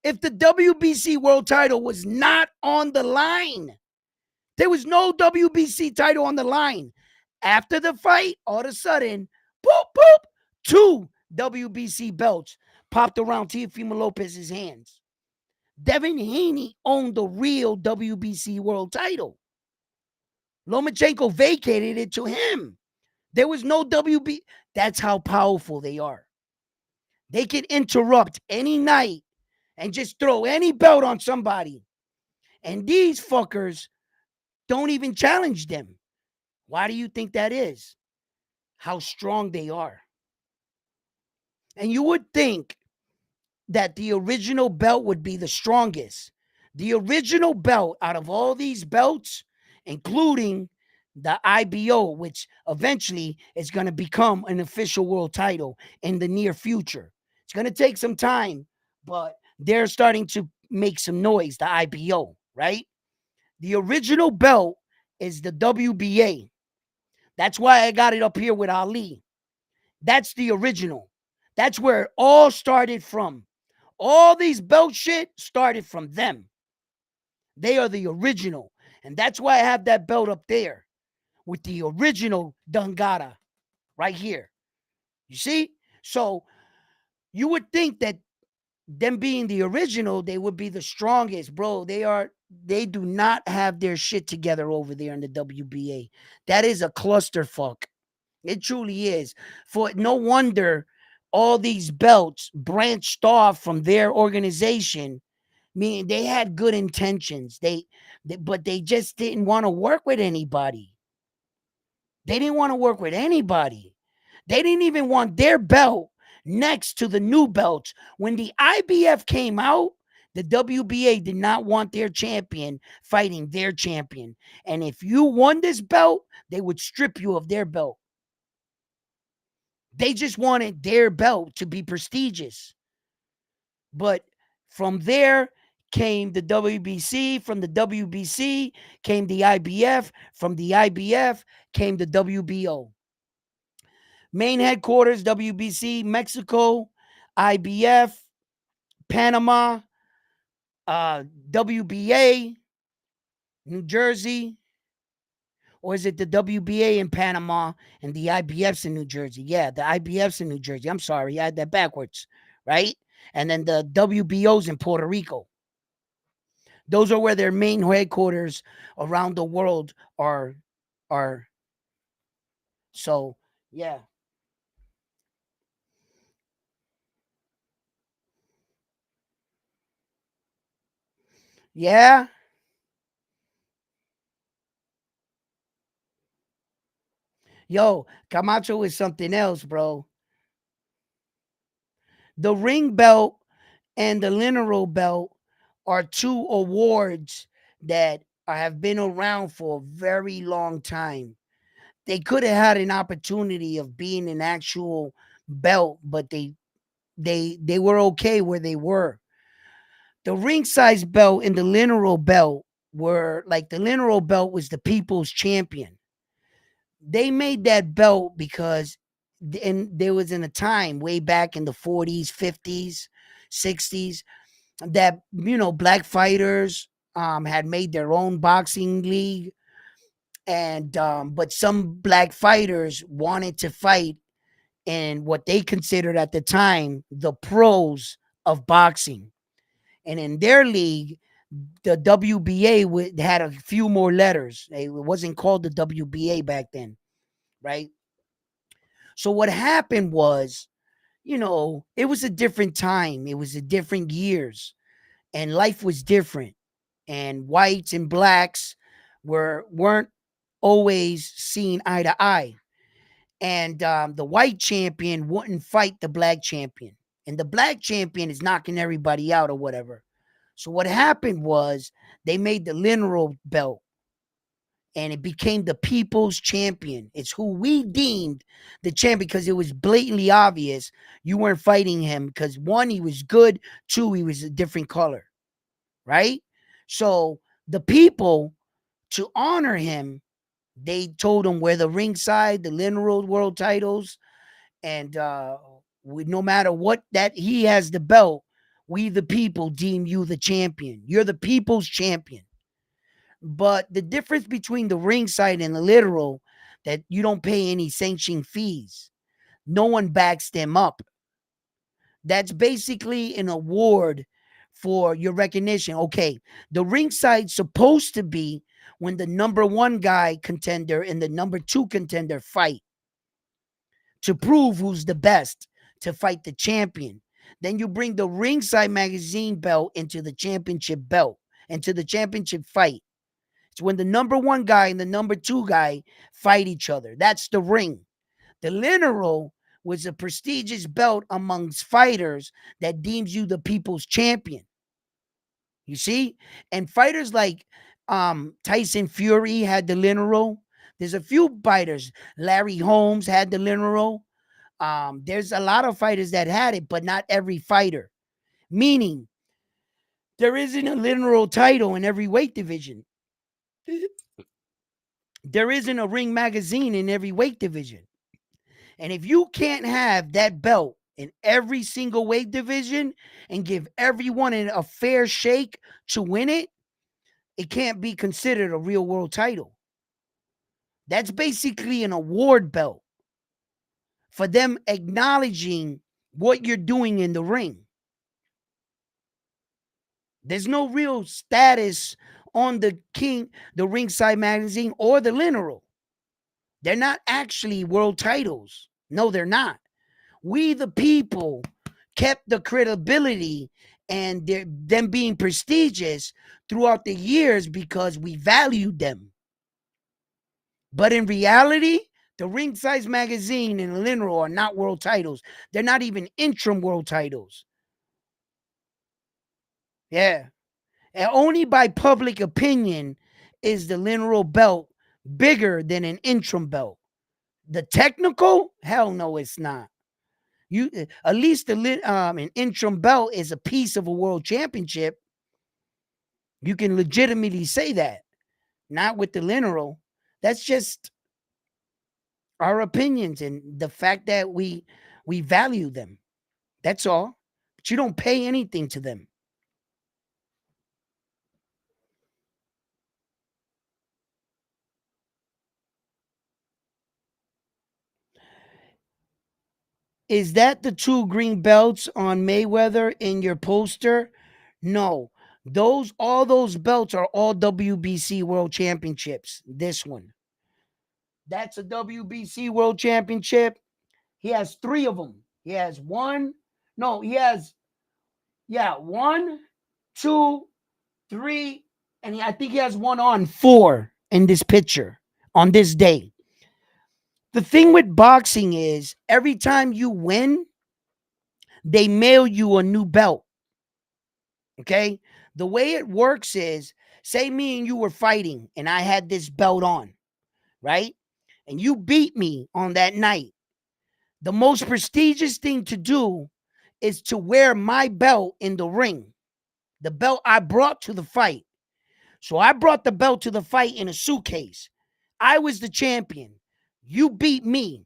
Speaker 1: If the WBC world title was not on the line, there was no WBC title on the line. After the fight, all of a sudden, boop, boop, 2 WBC belts popped around Teofimo Lopez's hands. Devin Haney owned the real WBC world title. Lomachenko vacated it to him. There was no WB. That's how powerful they are. They can interrupt any night and just throw any belt on somebody. And these fuckers don't even challenge them. Why do you think that is? How strong they are. And you would think that the original belt would be the strongest. The original belt out of all these belts, including the IBO, which eventually is going to become an official world title in the near future. It's going to take some time, but they're starting to make some noise, the IBO, right? The original belt is the WBA. That's why I got it up here with Ali. That's the original. That's where it all started from. All these belt shit started from them. They are the original. And that's why I have that belt up there with the original Dungada right here. You see? So you would think that them being the original, they would be the strongest, bro. They do not have their shit together over there in the WBA. That is a clusterfuck. It truly is. For no wonder all these belts branched off from their organization. Meaning they had good intentions. But they just didn't want to work with anybody. They didn't want to work with anybody. They didn't even want their belt next to the new belts. When the IBF came out, the WBA did not want their champion fighting their champion. And if you won this belt, they would strip you of their belt. They just wanted their belt to be prestigious. But from there came the WBC. From the WBC came the IBF. From the IBF came the WBO. Main headquarters, WBC, Mexico, IBF, Panama, WBA, New Jersey. Or is it the WBA in Panama and the IBF's in New Jersey? Yeah, the IBF's in New Jersey. I'm sorry, I had that backwards, right? And then the WBO's in Puerto Rico. Those are where their main headquarters around the world are. So yeah. Yeah. Yo, Camacho is something else, bro. The ring belt and the lineal belt are two awards that have been around for a very long time. They could have had an opportunity of being an actual belt, but they were okay where they were. The ring size belt and the lineal belt were like the lineal belt was the people's champion. They made that belt because and there was in a time way back in the 40s, 50s, 60s that black fighters had made their own boxing league, and but some black fighters wanted to fight in what they considered at the time the pros of boxing. And in their league, the WBA had a few more letters. It wasn't called the WBA back then, right? So what happened was, it was a different time. It was a different years, and life was different. And whites and blacks weren't always seen eye to eye. And the white champion wouldn't fight the black champion, and the black champion is knocking everybody out or whatever. So what happened was they made the lineal belt, and it became the people's champion. It's who we deemed the champion because it was blatantly obvious you weren't fighting him because one, he was good, two, he was a different color, right? So the people, to honor him, they told him we're the ringside, the lineal world titles, and no matter what, that he has the belt, we the people deem you the champion. You're the people's champion. But the difference between the ringside and the literal, that you don't pay any sanction fees. No one backs them up. That's basically an award for your recognition. Okay, the ringside supposed to be when the number one guy contender and the number two contender fight to prove who's the best, to fight the champion. Then you bring the ringside magazine belt into the championship belt, into the championship fight. It's when the number one guy and the number two guy fight each other. That's the ring. The literal was a prestigious belt amongst fighters that deems you the people's champion. You see? And fighters like Tyson Fury had the literal. There's a few fighters. Larry Holmes had the literal. There's a lot of fighters that had it, but not every fighter. Meaning, there isn't a literal title in every weight division. There isn't a ring magazine in every weight division. And if you can't have that belt in every single weight division and give everyone a fair shake to win it, it can't be considered a real world title. That's basically an award belt for them acknowledging what you're doing in the ring. There's no real status on the ringside magazine or the literal. They're not actually world titles. No, they're not. We, the people, kept the credibility and them being prestigious throughout the years because we valued them. But in reality, the ringside magazine and the literal are not world titles. They're not even interim world titles. Yeah. And only by public opinion is the literal belt bigger than an interim belt. The technical, hell no, it's not. You at least an interim belt is a piece of a world championship. You can legitimately say that. Not with the literal. That's just our opinions and the fact that we value them. That's all. But you don't pay anything to them. Is that the two green belts on Mayweather in your poster? No. All those belts are all WBC World Championships. This one. That's a WBC World Championship. He has three of them. He has one. No, he has, yeah, one, two, three, and I think he has one on four in this picture on this day. The thing with boxing is every time you win, they mail you a new belt. Okay? The way it works is, say me and you were fighting and I had this belt on, right? And you beat me on that night. The most prestigious thing to do is to wear my belt in the ring, the belt I brought to the fight. So I brought the belt to the fight in a suitcase. I was the champion. You beat me.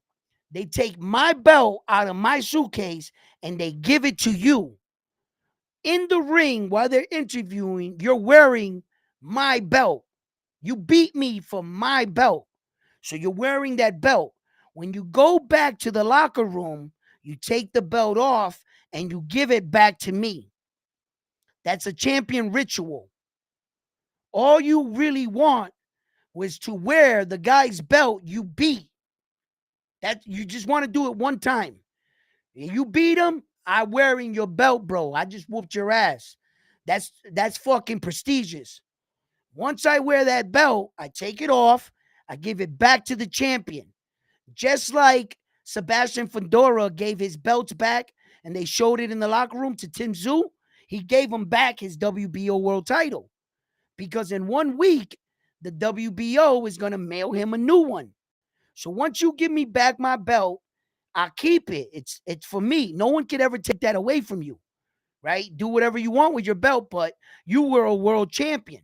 Speaker 1: They take my belt out of my suitcase and they give it to you. In the ring, while they're interviewing, you're wearing my belt. You beat me for my belt. So you're wearing that belt. When you go back to the locker room, you take the belt off and you give it back to me. That's a champion ritual. All you really want was to wear the guy's belt you beat. That you just want to do it one time. You beat him, I'm wearing your belt, bro. I just whooped your ass. That's fucking prestigious. Once I wear that belt, I take it off, I give it back to the champion. Just like Sebastian Fedora gave his belts back and they showed it in the locker room to Tim Tszyu, he gave him back his WBO world title. Because in 1 week, the WBO is going to mail him a new one. So once you give me back my belt, I'll keep it. It's for me. No one can ever take that away from you, right? Do whatever you want with your belt, but you were a world champion.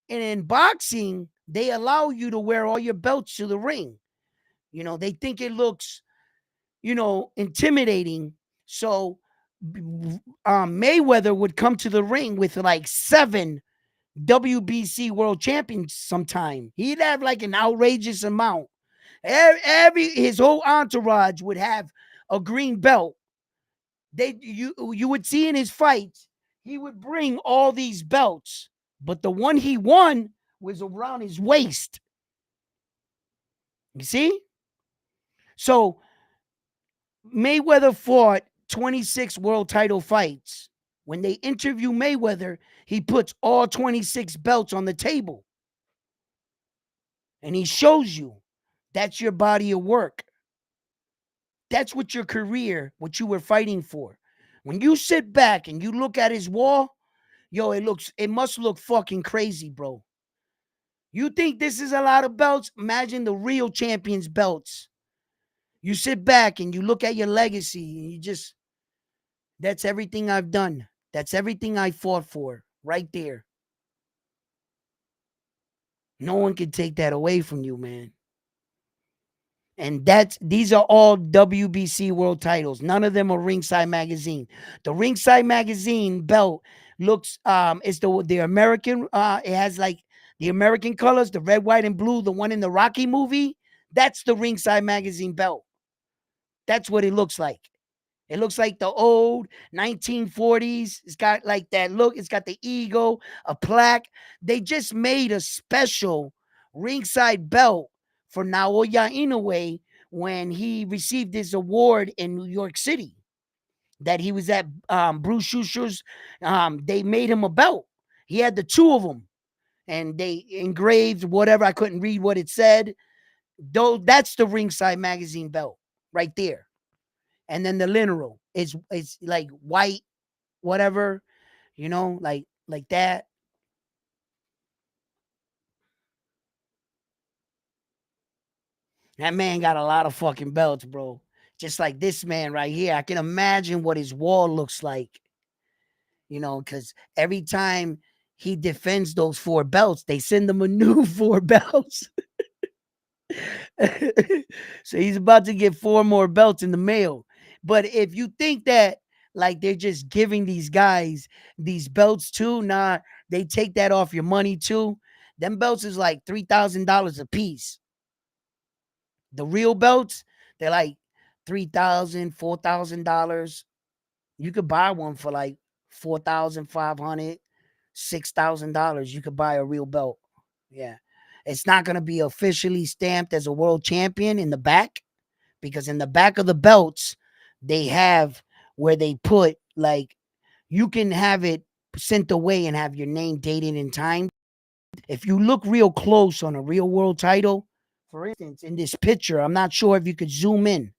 Speaker 1: And in boxing, they allow you to wear all your belts to the ring. They think it looks, intimidating. So Mayweather would come to the ring with like 7 WBC world champions sometime. He'd have like an outrageous amount. His whole entourage would have a green belt. You would see in his fights, he would bring all these belts, but the one he won was around his waist. You see? So Mayweather fought 26 world title fights. When they interview Mayweather, he puts all 26 belts on the table. And he shows you that's your body of work. That's what your career, what you were fighting for. When you sit back and you look at his wall, yo, it must look fucking crazy, bro. You think this is a lot of belts? Imagine the real champions' belts. You sit back and you look at your legacy and you just, that's everything I've done. That's everything I fought for right there. No one can take that away from you, man. And these are all WBC world titles. None of them are Ringside Magazine. The Ringside Magazine belt looks it's the American it has like the American colors, the red, white, and blue, the one in the Rocky movie. That's the Ringside Magazine belt. That's what it looks like. It looks like the old 1940s. It's got like that look. It's got the eagle, a plaque. They just made a special ringside belt for Naoya Inoue when he received his award in New York City. That he was at Bruce Schuster's. They made him a belt. He had the two of them, and they engraved whatever. I couldn't read what it said. Though that's the ringside magazine belt right there. And then the literal is like white, whatever, like that. That man got a lot of fucking belts, bro. Just like this man right here. I can imagine what his wall looks like, because every time he defends those 4 belts, they send him a new 4 belts. So he's about to get 4 more belts in the mail. But if you think that like they're just giving these guys these belts too, nah, they take that off your money too. Them belts is like $3,000 a piece. The real belts, they're like $3,000, $4,000. You could buy one for like 4,500, $6,000. You could buy a real belt. Yeah. It's not going to be officially stamped as a world champion in the back, because in the back of the belts, they have where they put like, you can have it sent away and have your name dated in time. If you look real close on a real world title, for instance, in this picture, I'm not sure if you could zoom in,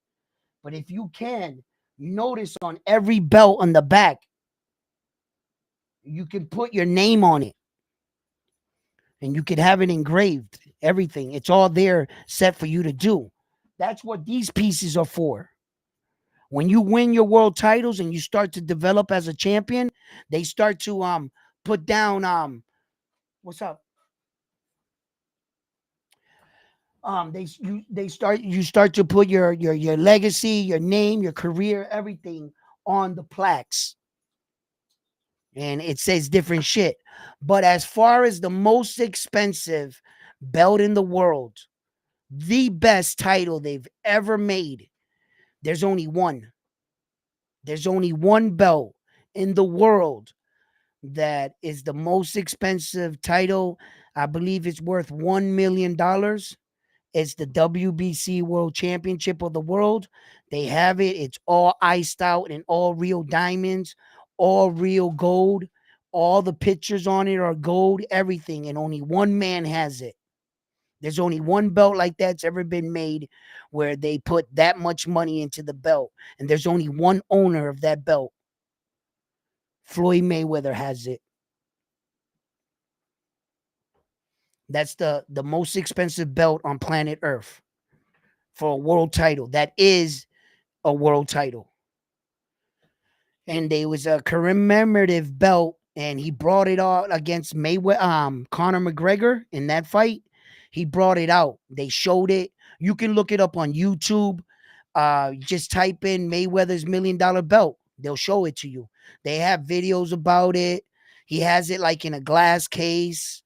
Speaker 1: but if you can, notice on every belt on the back, you can put your name on it and you could have it engraved. Everything. It's all there set for you to do. That's what these pieces are for. When you win your world titles and you start to develop as a champion, they start to put down what's up? You start to put your legacy, your name, your career, everything on the plaques. And it says different shit. But as far as the most expensive belt in the world, the best title they've ever made, there's only one. There's only one belt in the world that is the most expensive title. I believe it's worth $1 million. It's the WBC World Championship of the World. They have it. It's all iced out and all real diamonds, all real gold. All the pictures on it are gold, everything. And only one man has it. There's only one belt like that's ever been made where they put that much money into the belt. And there's only one owner of that belt. Floyd Mayweather has it. That's the most expensive belt on planet Earth for a world title. That is a world title. And there was a commemorative belt, and he brought it out against Conor McGregor in that fight. He brought it out. They showed it. You can look it up on YouTube. Just type in Mayweather's $1 million belt. They'll show it to you. They have videos about it. He has it like in a glass case.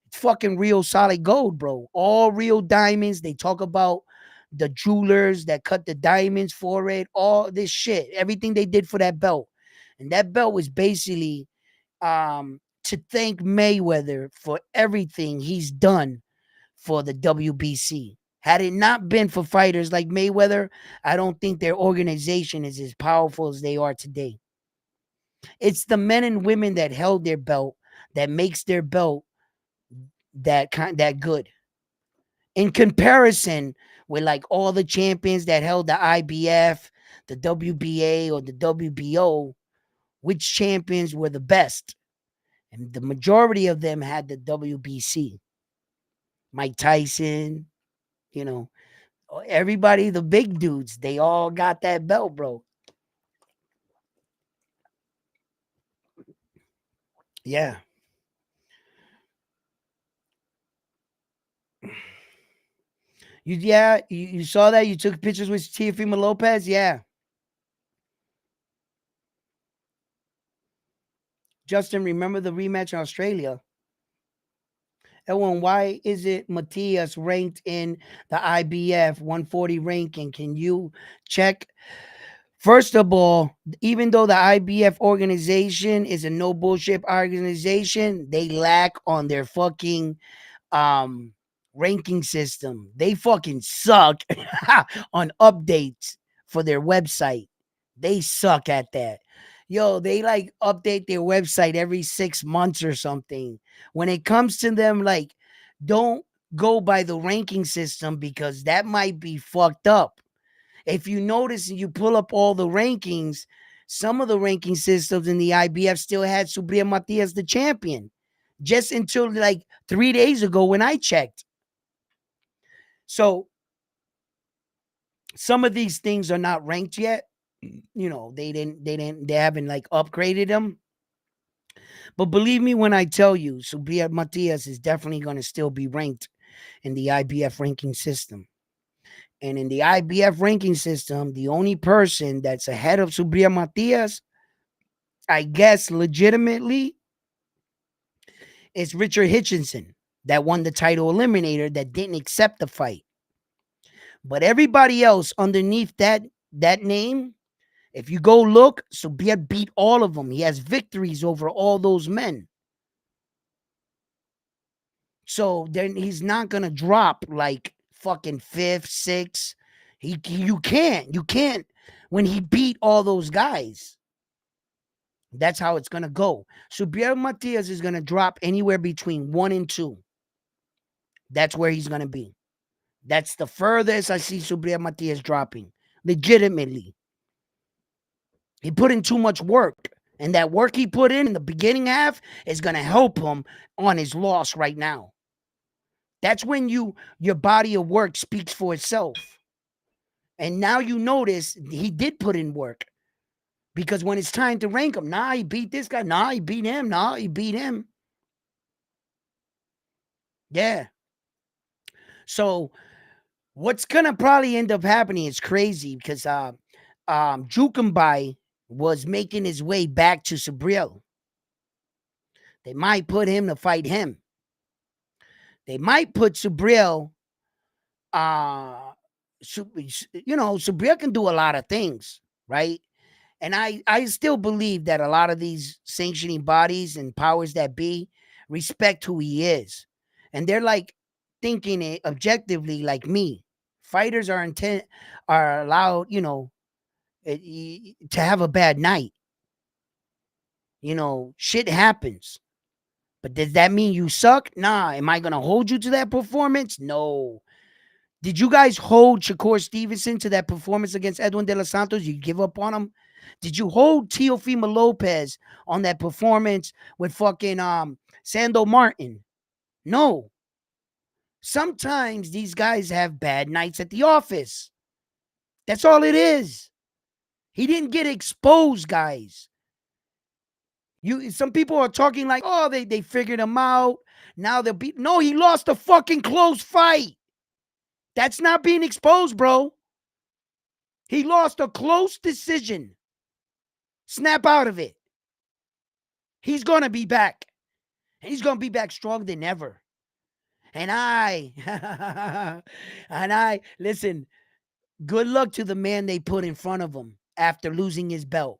Speaker 1: It's fucking real solid gold, bro. All real diamonds. They talk about the jewelers that cut the diamonds for it. All this shit. Everything they did for that belt. And that belt was basically to thank Mayweather for everything he's done for the WBC. Had it not been for fighters like Mayweather, I don't think their organization is as powerful as they are today. It's the men and women that held their belt that makes their belt that good. In comparison with like all the champions that held the IBF, the WBA, or the WBO, which champions were the best? And the majority of them had the WBC. Mike Tyson, you know, everybody, the big dudes, they all got that belt, bro. Yeah. You saw that? You took pictures with Teofimo Lopez? Yeah. Justin, remember the rematch in Australia? Ewan, why is it Matias ranked in the IBF 140 ranking? Can you check? First of all, even though the IBF organization is a no bullshit organization, they lack on their fucking um ranking system. They fucking suck on updates for their website. They suck at that. Yo, they like update their website every 6 months or something. When it comes to them, like, don't go by the ranking system because that might be fucked up. If you notice and you pull up all the rankings, some of the ranking systems in the IBF still had Subriel Matias the champion just until like 3 days ago when I checked. So some of these things are not ranked yet. You know, they haven't like upgraded them. But believe me when I tell you, Subriel Matias is definitely going to still be ranked in the IBF ranking system. And in the IBF ranking system, the only person that's ahead of Subriel Matias, I guess legitimately, is Richard Hitchinson that won the title eliminator that didn't accept the fight. But everybody else underneath that name, if you go look, Subriel beat all of them. He has victories over all those men. So then he's not gonna drop like fucking fifth, sixth. You can't when he beat all those guys. That's how it's gonna go. Subriel Matias is gonna drop anywhere between 1 and 2. That's where he's gonna be. That's the furthest I see Subriel Matias dropping. Legitimately. He put in too much work. And that work he put in the beginning half is gonna help him on his loss right now. That's when your body of work speaks for itself. And now you notice he did put in work. Because when it's time to rank him, nah, he beat this guy. Nah, he beat him. Nah, he beat him. Yeah. So what's gonna probably end up happening is crazy because Jukumbai was making his way back to Subriel. They might put him to fight him. They might put Subriel. Subriel can do a lot of things, right? And I still believe that a lot of these sanctioning bodies and powers that be respect who he is, and they're like thinking it objectively, like me. Fighters are allowed, to have a bad night. Shit happens. But does that mean you suck? Nah. Am I gonna hold you to that performance? No. Did you guys hold Shakur Stevenson to that performance against Edwin De Los Santos? You give up on him? Did you hold Teofimo Lopez on that performance with fucking Sando Martin? No. Sometimes these guys have bad nights at the office. That's all it is. He didn't get exposed, guys. Some people are talking like, oh, they figured him out. Now they'll be. No, he lost a fucking close fight. That's not being exposed, bro. He lost a close decision. Snap out of it. He's going to be back. He's going to be back stronger than ever. And listen, good luck to the man they put in front of him after losing his belt.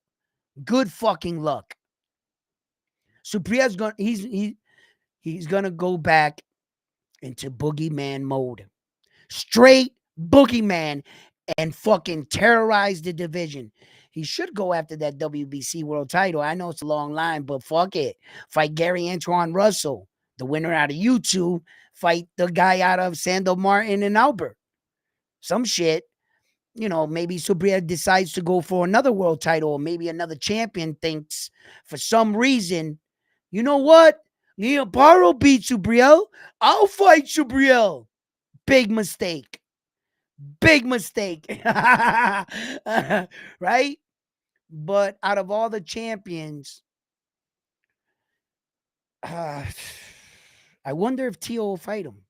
Speaker 1: Good fucking luck. Supriya's gonna he's gonna go back into boogeyman mode. Straight boogeyman and fucking terrorize the division. He should go after that WBC world title. I know it's a long line, but fuck it. Fight Gary Antoine Russell, the winner out of YouTube. Fight the guy out of Sandor Martin and Albert. Some shit. Maybe Subriya decides to go for another world title, or maybe another champion thinks for some reason, you know what? Leoparo beat Subriel. I'll fight Subriel. Big mistake. Big mistake. Right? But out of all the champions, I wonder if Tio will fight him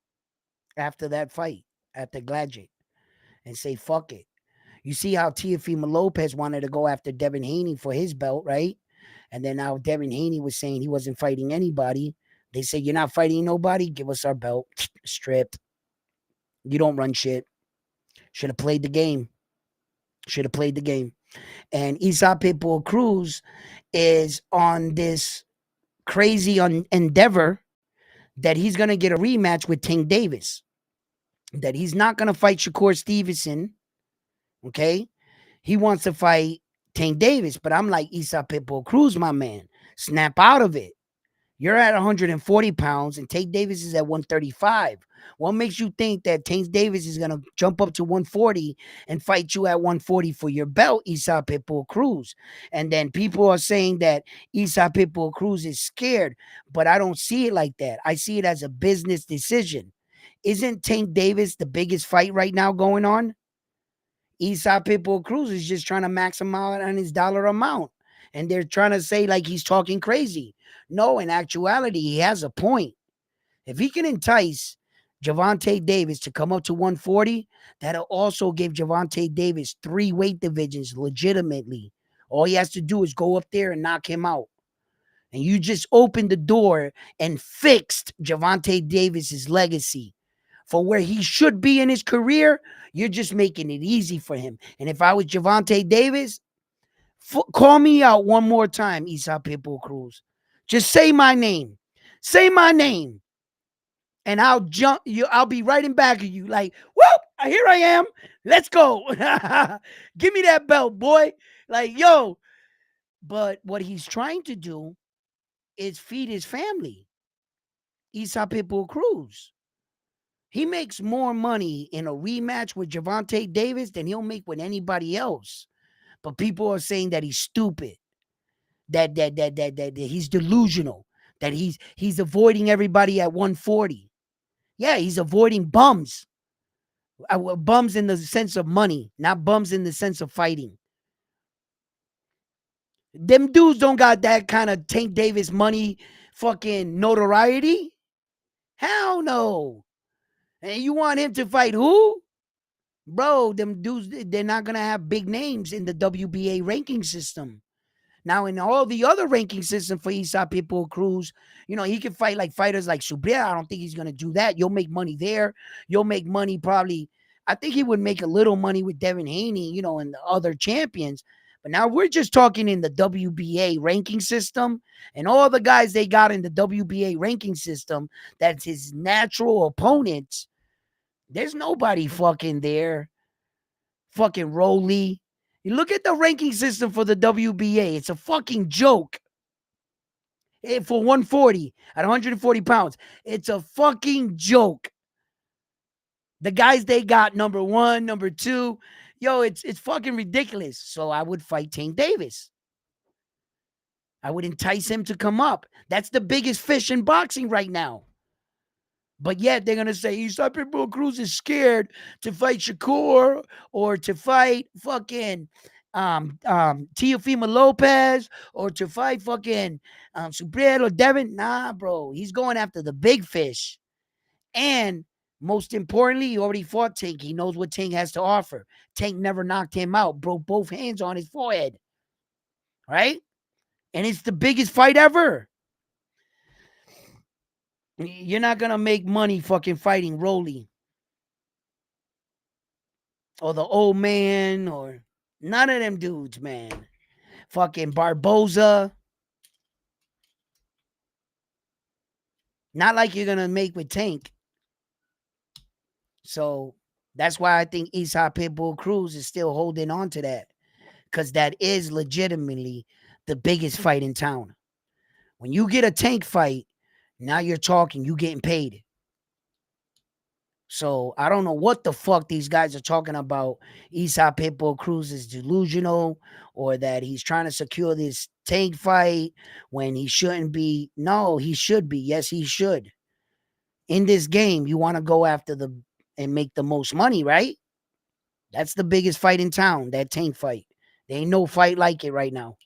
Speaker 1: after that fight, after Gladgett, and say, fuck it. You see how Teofimo Lopez wanted to go after Devin Haney for his belt, right? And then now Devin Haney was saying he wasn't fighting anybody. They say, you're not fighting nobody? Give us our belt. Stripped. You don't run shit. Should have played the game. Should have played the game. And Isaac Pitbull Cruz is on this crazy endeavor that he's going to get a rematch with Tank Davis. That he's not going to fight Shakur Stevenson. Okay? He wants to fight Tank Davis. But I'm like, Isaac Pitbull Cruz, my man. Snap out of it. You're at 140 pounds and Tank Davis is at 135. What makes you think that Tank Davis is going to jump up to 140 and fight you at 140 for your belt, Isaac Pitbull Cruz? And then people are saying that Isaac Pitbull Cruz is scared, but I don't see it like that. I see it as a business decision. Isn't Tank Davis the biggest fight right now going on? Isaac Pitbull Cruz is just trying to maximize on his dollar amount. And they're trying to say like he's talking crazy. No, in actuality, he has a point. If he can entice Gervonta Davis to come up to 140, that'll also give Gervonta Davis 3 weight divisions legitimately. All he has to do is go up there and knock him out. And you just opened the door and fixed Gervonta Davis's legacy. For where he should be in his career, you're just making it easy for him. And if I was Gervonta Davis, call me out one more time, Isaac Pitbull Cruz. Just say my name. Say my name. And I'll jump you. I'll be right in back of you. Like, whoop, here I am. Let's go. Give me that belt, boy. Like, yo. But what he's trying to do is feed his family. Isaac Pitbull Cruz. He makes more money in a rematch with Gervonta Davis than he'll make with anybody else. But people are saying that he's stupid. That he's delusional, that he's avoiding everybody at 140. Yeah, he's avoiding bums. Bums in the sense of money, not bums in the sense of fighting. Them dudes don't got that kind of Tank Davis money fucking notoriety. Hell no. And you want him to fight who? Bro, them dudes, they're not going to have big names in the WBA ranking system. Now, in all the other ranking system for Isaac Pitbull Cruz, he can fight like fighters like Subriel. I don't think he's going to do that. You'll make money there. You'll make money probably. I think he would make a little money with Devin Haney, and the other champions. But now we're just talking in the WBA ranking system. And all the guys they got in the WBA ranking system, that's his natural opponents. There's nobody fucking there. Fucking Rolly. You look at the ranking system for the WBA. It's a fucking joke. For 140 at 140 pounds. It's a fucking joke. The guys they got, number 1, number 2. Yo, it's fucking ridiculous. So I would fight Tank Davis. I would entice him to come up. That's the biggest fish in boxing right now. But yet they're going to say Isaac Pitbull Cruz is scared to fight Shakur or to fight fucking Teofimo Lopez or to fight fucking Subriel or Devin. Nah, bro. He's going after the big fish. And most importantly, he already fought Tank. He knows what Tank has to offer. Tank never knocked him out. Broke both hands on his forehead. Right? And it's the biggest fight ever. You're not going to make money fucking fighting Rolly. Or the old man. Or none of them dudes, man. Fucking Barboza. Not like you're gonna make with Tank. So that's why I think Eastside Pitbull Cruz is still holding on to that. Because that is legitimately the biggest fight in town. When you get a Tank fight, now you're talking, you getting paid. So I don't know what the fuck these guys are talking about. Eastside Pitbull Cruz is delusional, or that he's trying to secure this Tank fight when he shouldn't be. No, he should be. Yes, he should. In this game, you want to go after the and make the most money, right? That's the biggest fight in town, that Tank fight. There ain't no fight like it right now.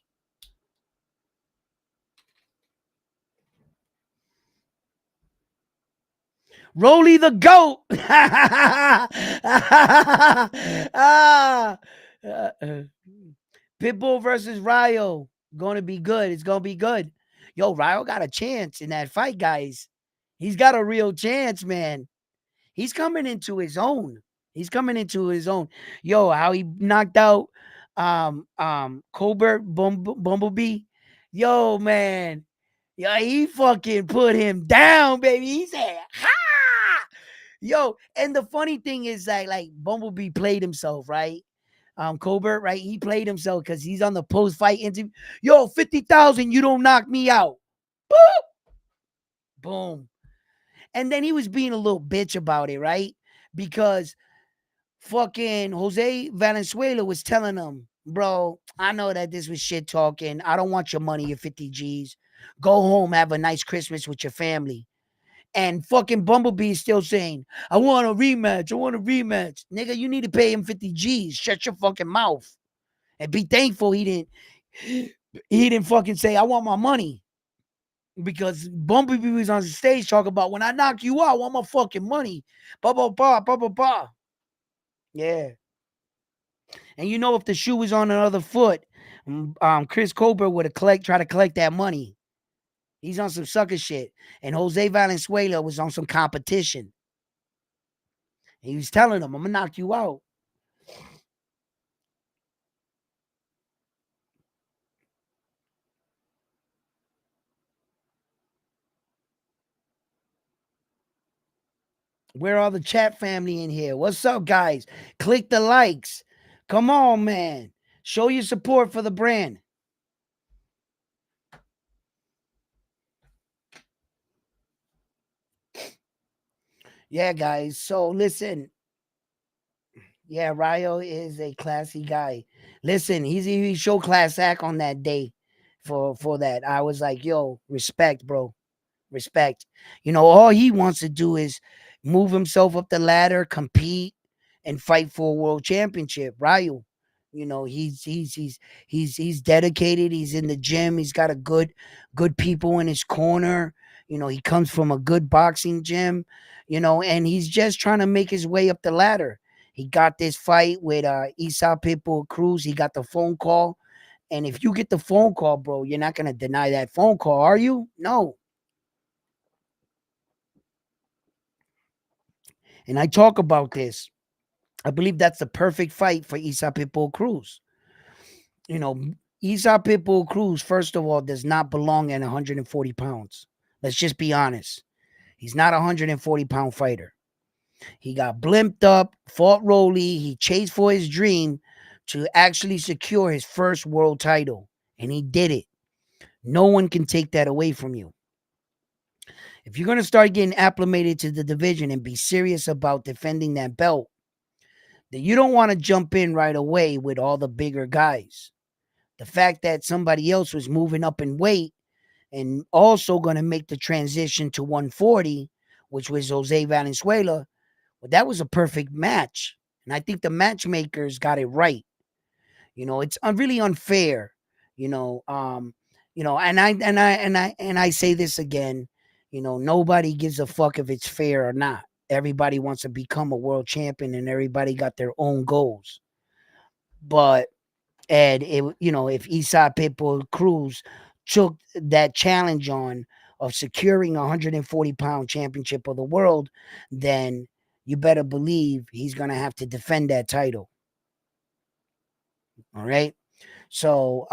Speaker 1: Rolly the GOAT. ah, uh, Pitbull versus Ryo. Going to be good. It's going to be good. Yo, Ryo got a chance in that fight, guys. He's got a real chance, man. He's coming into his own. He's coming into his own. Yo, how he knocked out Colbert Bumblebee. Yo, man. Yeah, he fucking put him down, baby. He said, ha! Yo, and the funny thing is that like Bumblebee played himself, right? Colbert, right? He played himself because he's on the post-fight interview. Yo, 50,000, you don't knock me out. Boop! Boom. And then he was being a little bitch about it, right? Because fucking Jose Valenzuela was telling him, bro, I know that this was shit talking. I don't want your money, your 50 G's. Go home, have a nice Christmas with your family. And fucking Bumblebee is still saying, I want a rematch. I want a rematch. Nigga, you need to pay him 50 G's. Shut your fucking mouth. And be thankful he didn't fucking say, I want my money. Because Bumblebee was on the stage talking about when I knock you out, I want my fucking money. Blah, blah, blah, blah, blah, blah. Yeah. And you know, if the shoe was on another foot, Chris Colbert would have try to collect that money. He's on some sucker shit. And Jose Valenzuela was on some competition. And he was telling him, I'm gonna knock you out. Where are the chat family in here? What's up, guys? Click the likes. Come on, man. Show your support for the brand. Yeah, guys. So listen. Yeah, Ryo is a classy guy. Listen, he showed class act on that day for that. I was like, yo, respect, bro. Respect. All he wants to do is move himself up the ladder, compete, and fight for a world championship. Ryu, he's dedicated. He's in the gym. He's got a good people in his corner. He comes from a good boxing gym. And he's just trying to make his way up the ladder. He got this fight with Isa Pitbull Cruz. He got the phone call. And if you get the phone call, bro, you're not gonna deny that phone call, are you? No. And I talk about this. I believe that's the perfect fight for Isa Pitbull Cruz. You know, Isa Pitbull Cruz, first of all, does not belong at 140 pounds. Let's just be honest. He's not a 140-pound fighter. He got blimped up, fought Rolly. He chased for his dream to actually secure his first world title. And he did it. No one can take that away from you. If you're going to start getting acclimated to the division and be serious about defending that belt, that you don't want to jump in right away with all the bigger guys. The fact that somebody else was moving up in weight and also going to make the transition to 140, which was Jose Valenzuela, well, that was a perfect match. And I think the matchmakers got it right. It's really unfair. And I say this again. Nobody gives a fuck if it's fair or not. Everybody wants to become a world champion, and everybody got their own goals. But if Isai Pitbull Cruz took that challenge on of securing a 140-pound championship of the world, then you better believe he's gonna have to defend that title. All right. So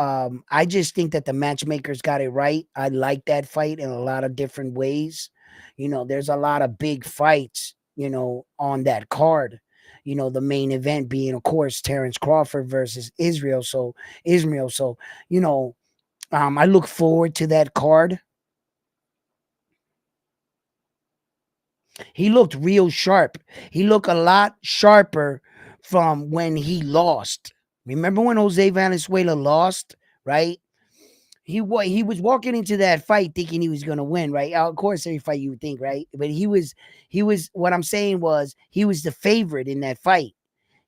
Speaker 1: I just think that the matchmakers got it right. I like that fight in a lot of different ways. there's a lot of big fights, on that card. The main event being, of course, Terrence Crawford versus Israel. So, you know, I look forward to that card. He looked real sharp. He looked a lot sharper from when he lost. Remember when Jose Valenzuela lost, right? He was walking into that fight thinking he was gonna win, right? Of course, every fight you would think, right? But he was. What I'm saying was he was the favorite in that fight,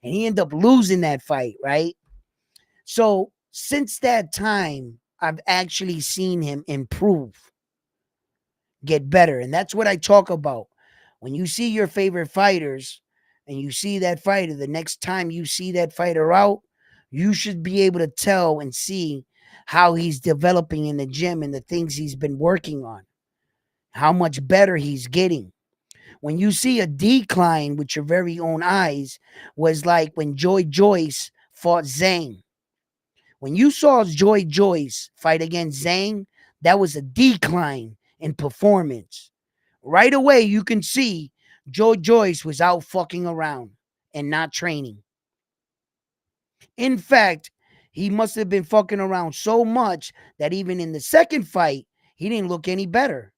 Speaker 1: and he ended up losing that fight, right? So since that time, I've actually seen him improve, get better. And that's what I talk about. When you see your favorite fighters and you see that fighter, the next time you see that fighter out, you should be able to tell and see how he's developing in the gym and the things he's been working on, how much better he's getting. When you see a decline with your very own eyes, was like when Joy Joyce fought Zhang. When you saw Joy Joyce fight against Zhang, that was a decline in performance. Right away, you can see Joe Joyce was out fucking around and not training. In fact, he must have been fucking around so much that even in the second fight, he didn't look any better.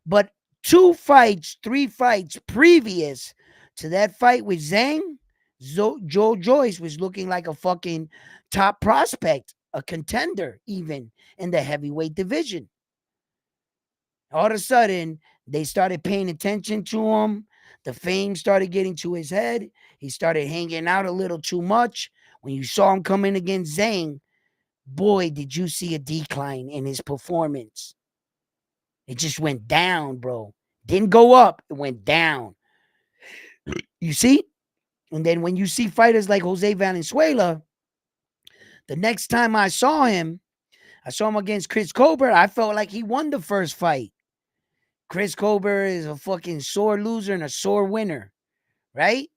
Speaker 1: But 2 fights, 3 fights previous to that fight with Zhang, Joe Joyce was looking like a fucking top prospect, a contender, even in the heavyweight division. All of a sudden, they started paying attention to him. The fame started getting to his head. He started hanging out a little too much. When you saw him come in against Zhang, boy, did you see a decline in his performance. It just went down, bro. Didn't go up, it went down. You see? And then when you see fighters like Jose Valenzuela, the next time I saw him against Chris Colbert. I felt like he won the first fight. Chris Colbert is a fucking sore loser and a sore winner, right?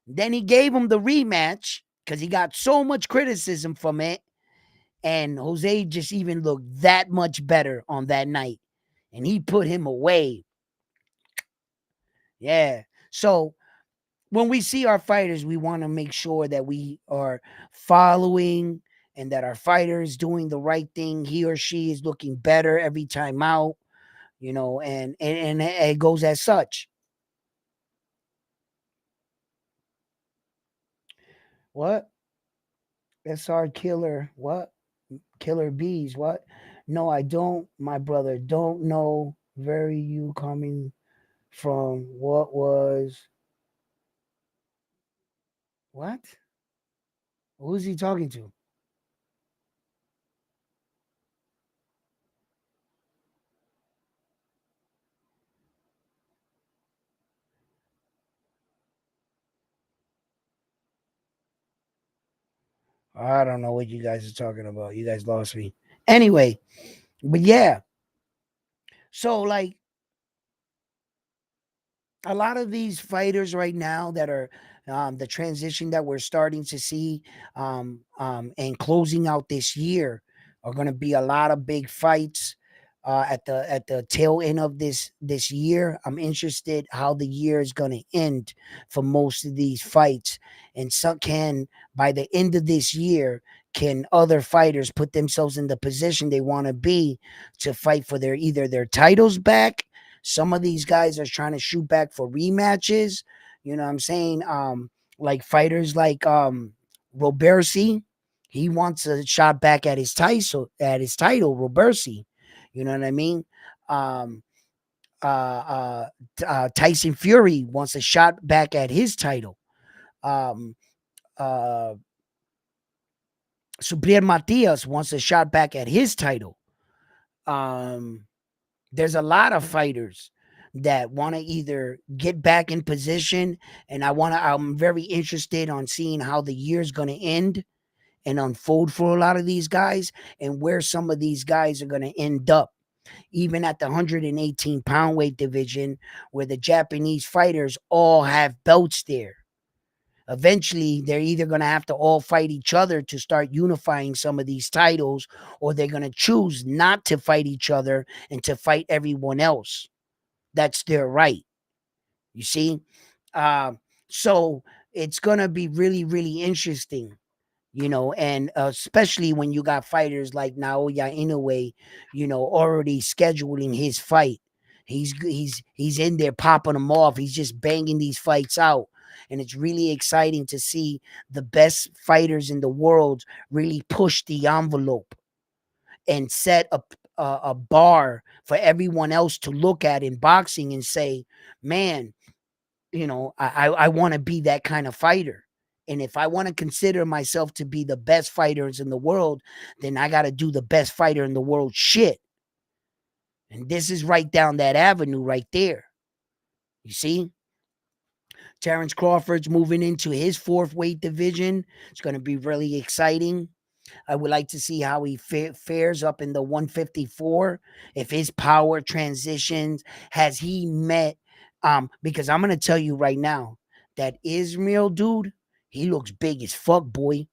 Speaker 1: Then he gave him the rematch because he got so much criticism from it. And Jose just even looked that much better on that night. And he put him away. Yeah. So when we see our fighters, we want to make sure that we are following and that our fighter is doing the right thing. He or she is looking better every time out, and it goes as such. What? SR Killer? What? Killer Bees? What? No, I don't, my brother. Don't know very you coming from what was what? Who's he talking to? I don't know what you guys are talking about. You guys lost me. Anyway, but yeah. So like a lot of these fighters right now that are the transition that we're starting to see and closing out this year are going to be a lot of big fights at the tail end of this year. I'm interested how the year is going to end for most of these fights, and some can by the end of this year. Can other fighters put themselves in the position they want to be to fight for either their titles back? Some of these guys are trying to shoot back for rematches. You know what I'm saying? Like fighters like Robersi, he wants a shot back at his title, Robersi. You know what I mean? Um, Tyson Fury wants a shot back at his title. Um, uh, Subriel Matias wants a shot back at his title. Um, there's a lot of fighters that want to either get back in position, and I'm very interested on seeing how the year's going to end and unfold for a lot of these guys and where some of these guys are going to end up, even at the 118-pound weight division, where the Japanese fighters all have belts there. Eventually, they're either going to have to all fight each other to start unifying some of these titles, or they're going to choose not to fight each other and to fight everyone else. That's their right. You see? Uh, so it's gonna be really, really interesting, and especially when you got fighters like Naoya Inoue, already scheduling his fight. He's in there popping them off. He's just banging these fights out. And it's really exciting to see the best fighters in the world really push the envelope and set a bar for everyone else to look at in boxing and say, man, I want to be that kind of fighter. And if I want to consider myself to be the best fighters in the world, then I got to do the best fighter in the world shit. And this is right down that avenue right there. You see? Terrence Crawford's moving into his fourth weight division. It's going to be really exciting. I would like to see how he fares up in the 154. If his power transitions, has he met? Because I'm gonna tell you right now that Ismail dude, he looks big as fuck, boy.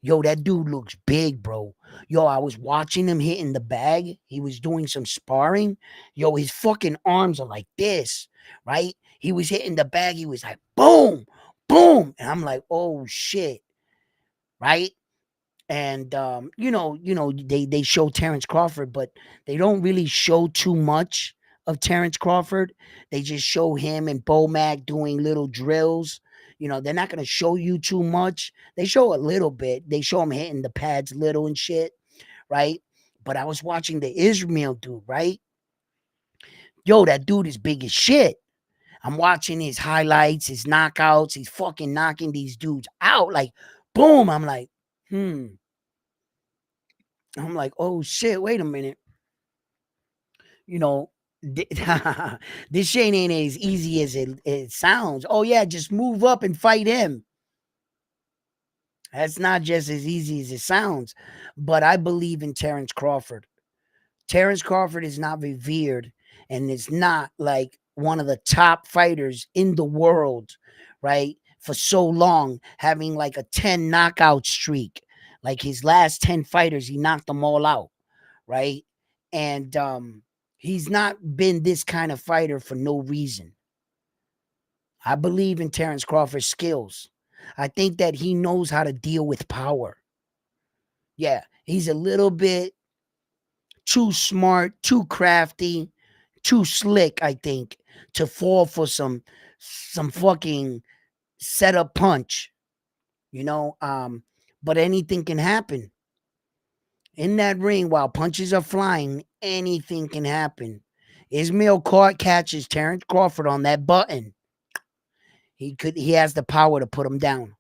Speaker 1: Yo, that dude looks big, bro. Yo, I was watching him hitting the bag. He was doing some sparring. Yo, his fucking arms are like this, right? He was hitting the bag. He was like, boom, boom. And I'm like, oh shit, right? And they show Terrence Crawford, but they don't really show too much of Terrence Crawford. They just show him and Bomac doing little drills. They're not going to show you too much. They show a little bit. They show him hitting the pads little and shit, right? But I was watching the Israel dude, right? Yo, that dude is big as shit. I'm watching his highlights, his knockouts. He's fucking knocking these dudes out like boom. I'm like, I'm like, oh shit, wait a minute. You know, this shit ain't as easy as it sounds. Oh yeah, just move up and fight him. That's not just as easy as it sounds. But I believe in Terrence Crawford. Terrence Crawford is not revered and is not like one of the top fighters in the world, right? For so long, having like a 10 knockout streak. Like his last 10 fighters, he knocked them all out, right? And he's not been this kind of fighter for no reason. I believe in Terrence Crawford's skills. I think that he knows how to deal with power. Yeah, he's a little bit too smart, too crafty, too slick, I think, to fall for some fucking setup punch, you know. But anything can happen. In that ring, while punches are flying, anything can happen. Ismail catches Terrence Crawford on that button. He has the power to put him down.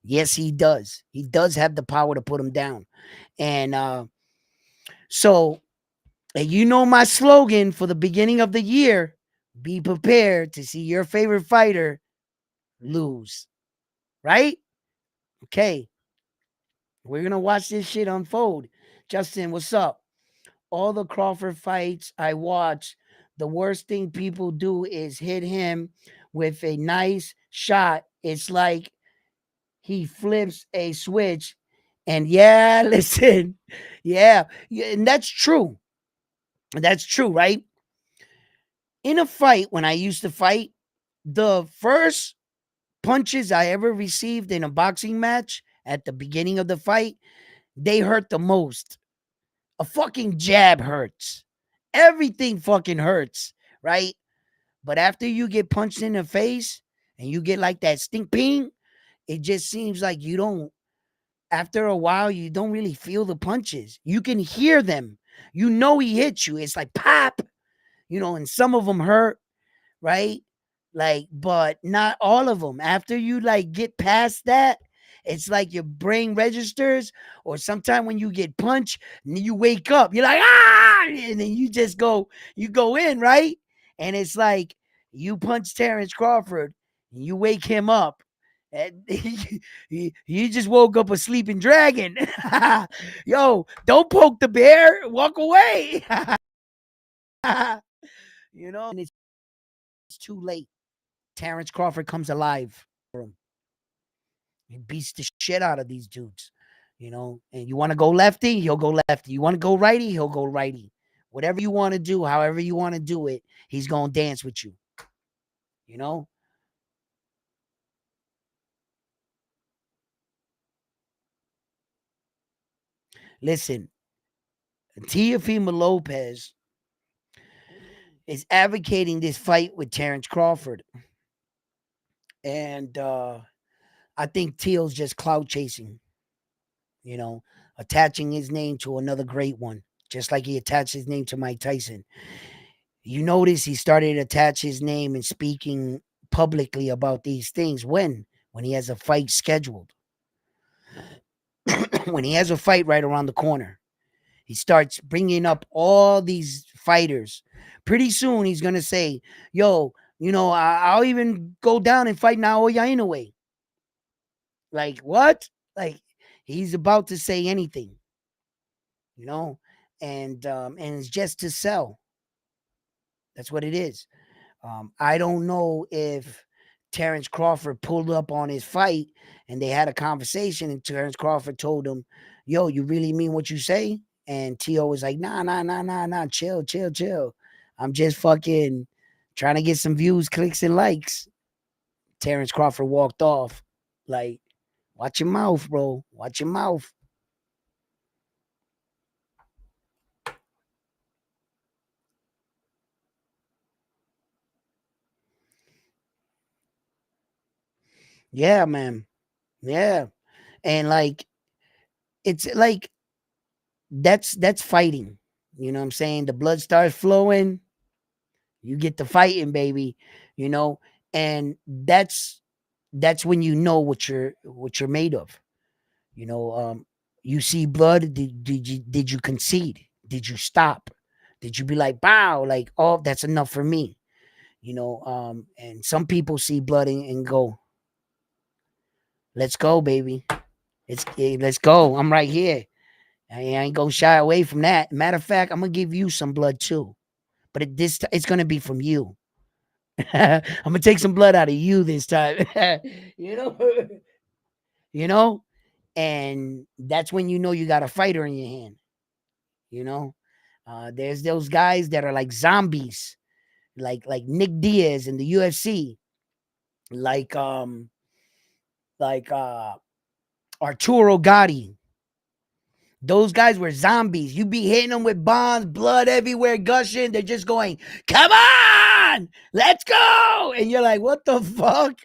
Speaker 1: Yes, he does. He does have the power to put him down. And so you know my slogan for the beginning of the year, be prepared to see your favorite fighter lose. Right? Okay. We're going to watch this shit unfold. Justin, what's up? All the Crawford fights I watch, the worst thing people do is hit him with a nice shot. It's like he flips a switch. And yeah, listen, yeah, and that's true. That's true, right? In a fight, when I used to fight, the first punches I ever received in a boxing match at the beginning of the fight, they hurt the most. A fucking jab hurts. Everything fucking hurts, right? But after you get punched in the face and you get like that stink ping, it just seems like you don't, after a while, you don't really feel the punches. You can hear them. You know he hit you. It's like pop, and some of them hurt, right? Like, but not all of them. After you like get past that, it's like your brain registers, or sometime when you get punched and you wake up, you're like, ah, and then you go in, right? And it's like you punch Terrence Crawford and you wake him up. And you just woke up a sleeping dragon. Yo, don't poke the bear, walk away. And it's too late. Terrence Crawford comes alive for him. He beats the shit out of these dudes, And you want to go lefty, he'll go lefty. You want to go righty, he'll go righty. Whatever you want to do, however you want to do it, he's gonna dance with you. You know. Listen, Teofimo Lopez is advocating this fight with Terrence Crawford, and I think Teal's just clout chasing. You know, attaching his name to another great one, just like he attached his name to Mike Tyson. You notice he started to attach his name and speaking publicly about these things when he has a fight scheduled, when he has a fight right around the corner. He starts bringing up all these fighters. Pretty soon he's gonna say, "Yo, I'll even go down and fight Naoya Inoue." Like what? Like he's about to say anything, you know, and it's just to sell. That's what it is. I don't know if Terrence Crawford pulled up on his fight and they had a conversation, and Terrence Crawford told him, "Yo, you really mean what you say?" And T.O. was like, "Nah, nah, nah, nah, nah, chill, chill, chill. I'm just fucking trying to get some views, clicks, and likes." Terrence Crawford walked off. Like, watch your mouth, bro. Watch your mouth. Yeah, man. Yeah. And like, it's like that's fighting. You know what I'm saying? The blood starts flowing, you get the fighting, baby, you know, and that's when you know what you're made of. You know, you see blood, did you concede? Did you stop? Did you be like, "Bow, like, oh, that's enough for me?" And some people see blood and go, "Let's go, baby. Let's go. I'm right here. I ain't gonna shy away from that. Matter of fact, I'm gonna give you some blood too, but it's gonna be from you. I'm gonna take some blood out of you this time." you know, you know, and that's when you know you got a fighter in your hand. You know, there's those guys that are like zombies, like Nick Diaz in the UFC, like like Arturo Gotti. Those guys were zombies. You be hitting them with bombs, blood everywhere, gushing. They're just going, "Come on, let's go!" And you're like, "What the fuck?"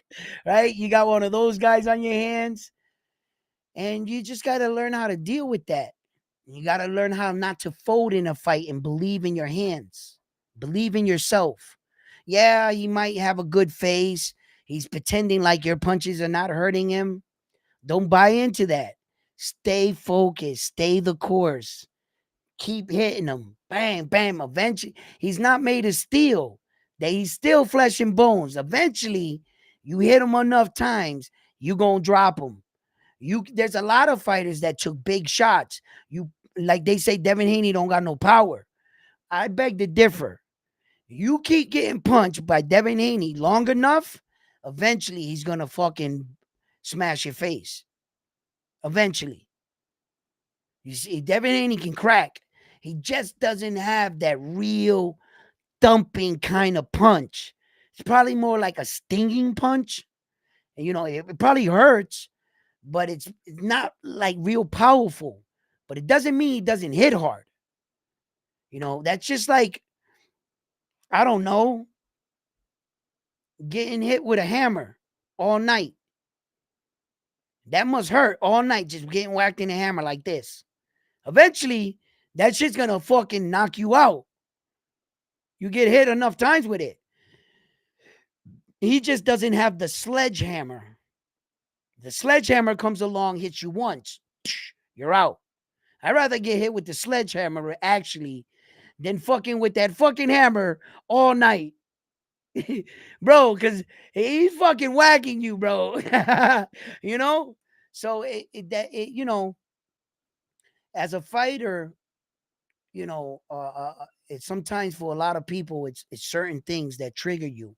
Speaker 1: Right? You got one of those guys on your hands, and you just got to learn how to deal with that. You got to learn how not to fold in a fight and believe in your hands, believe in yourself. Yeah, he might have a good face. He's pretending like your punches are not hurting him. Don't buy into that. Stay focused, stay the course. Keep hitting him. Bam, bam. Eventually, he's not made of steel. That he's still flesh and bones. Eventually, you hit him enough times, you gonna drop him. There's a lot of fighters that took big shots. You like they say Devin Haney don't got no power. I beg to differ. You keep getting punched by Devin Haney long enough, eventually he's gonna fucking smash your face. Eventually. You see, Devin Haney can crack. He just doesn't have that real thumping kind of punch. It's probably more like a stinging punch. And it probably hurts, but it's not like real powerful. But it doesn't mean he doesn't hit hard. That's just like, I don't know, getting hit with a hammer all night. That must hurt all night, just getting whacked in a hammer like this. Eventually, that shit's gonna fucking knock you out. You get hit enough times with it. He just doesn't have the sledgehammer. The sledgehammer comes along, hits you once, you're out. I'd rather get hit with the sledgehammer actually than fucking with that fucking hammer all night. Bro, because he's fucking whacking you, bro. you know? So as a fighter, it's sometimes for a lot of people, it's certain things that trigger you.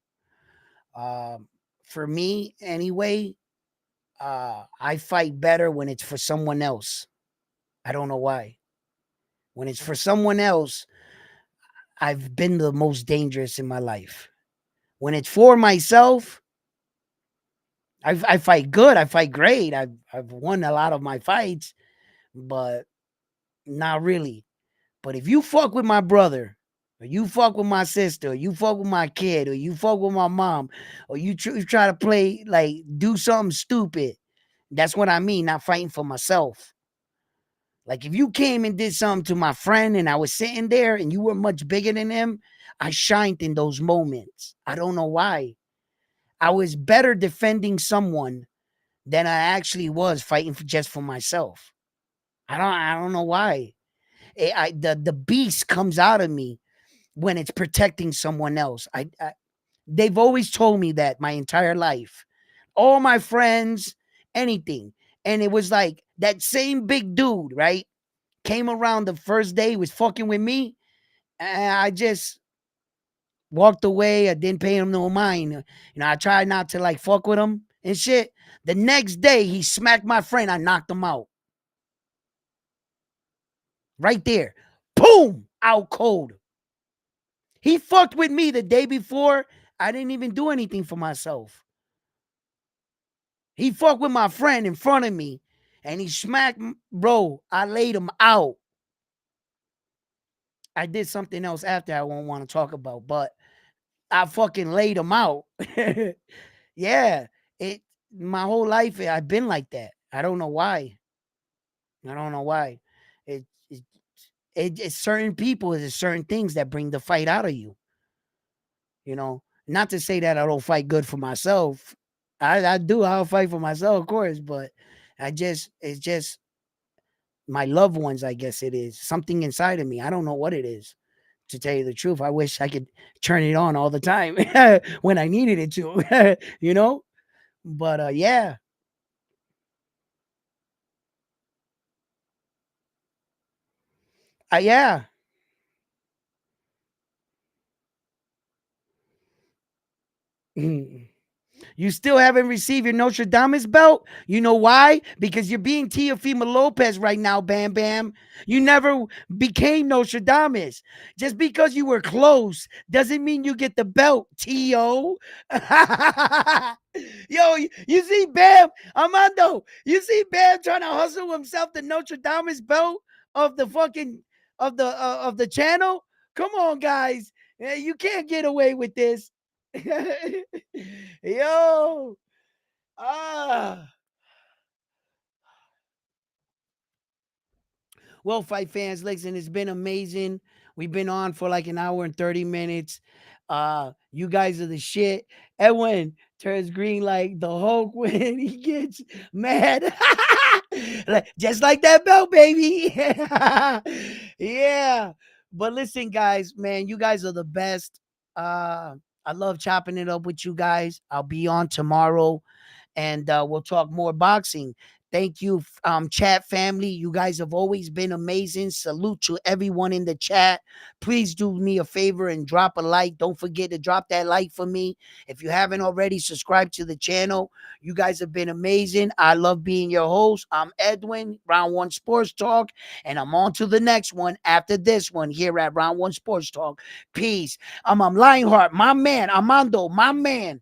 Speaker 1: For me, anyway, I fight better when it's for someone else. I don't know why. When it's for someone else, I've been the most dangerous in my life. When it's for myself, I fight good. I fight great. I've won a lot of my fights, but not really. But if you fuck with my brother, or you fuck with my sister, or you fuck with my kid, or you fuck with my mom, or you try to play like do something stupid, that's what I mean. Not fighting for myself. Like if you came and did something to my friend and I was sitting there and you were much bigger than him, I shined in those moments. I don't know why. I was better defending someone than I actually was fighting for just for myself. I don't know why. The beast comes out of me when it's protecting someone else. They've always told me that my entire life. All my friends, anything. And it was like that same big dude, right? Came around the first day, was fucking with me, and I just walked away. I didn't pay him no mind. I tried not to like fuck with him and shit. The next day, he smacked my friend. I knocked him out. Right there. Boom! Out cold. He fucked with me the day before. I didn't even do anything for myself. He fucked with my friend in front of me and he smacked, bro. I laid him out. I did something else after I won't want to talk about, but I fucking laid him out. Yeah. It My whole life I've been like that. I don't know why. I don't know why. It, it, it's certain people, it's certain things that bring the fight out of you. Not to say that I don't fight good for myself. I do. I'll fight for myself, of course, but it's just my loved ones. I guess it is something inside of me. I don't know what it is. To tell you the truth, I wish I could turn it on all the time when I needed it to, But yeah, yeah. You still haven't received your Nostradamus belt? You know why? Because you're being Teofimo Lopez right now, Bam Bam. You never became Nostradamus. Just because you were close doesn't mean you get the belt, T.O. Yo, you see Bam, Armando, you see Bam trying to hustle himself the Nostradamus belt of the fucking of the channel? Come on, guys. You can't get away with this. Yo, ah. Well, fight fans, listen, it's been amazing. We've been on for like an hour and 30 minutes. You guys are the shit. Edwin turns green like the Hulk when he gets mad. Just like that belt, baby. Yeah. But listen, guys, man, you guys are the best. I love chopping it up with you guys. I'll be on tomorrow and we'll talk more boxing. Thank you, chat family. You guys have always been amazing. Salute to everyone in the chat. Please do me a favor and drop a like. Don't forget to drop that like for me. If you haven't already, subscribe to the channel. You guys have been amazing. I love being your host. I'm Edwin, Round One Sports Talk, and I'm on to the next one after this one here at Round One Sports Talk. Peace. I'm Lionheart, my man. Armando, my man.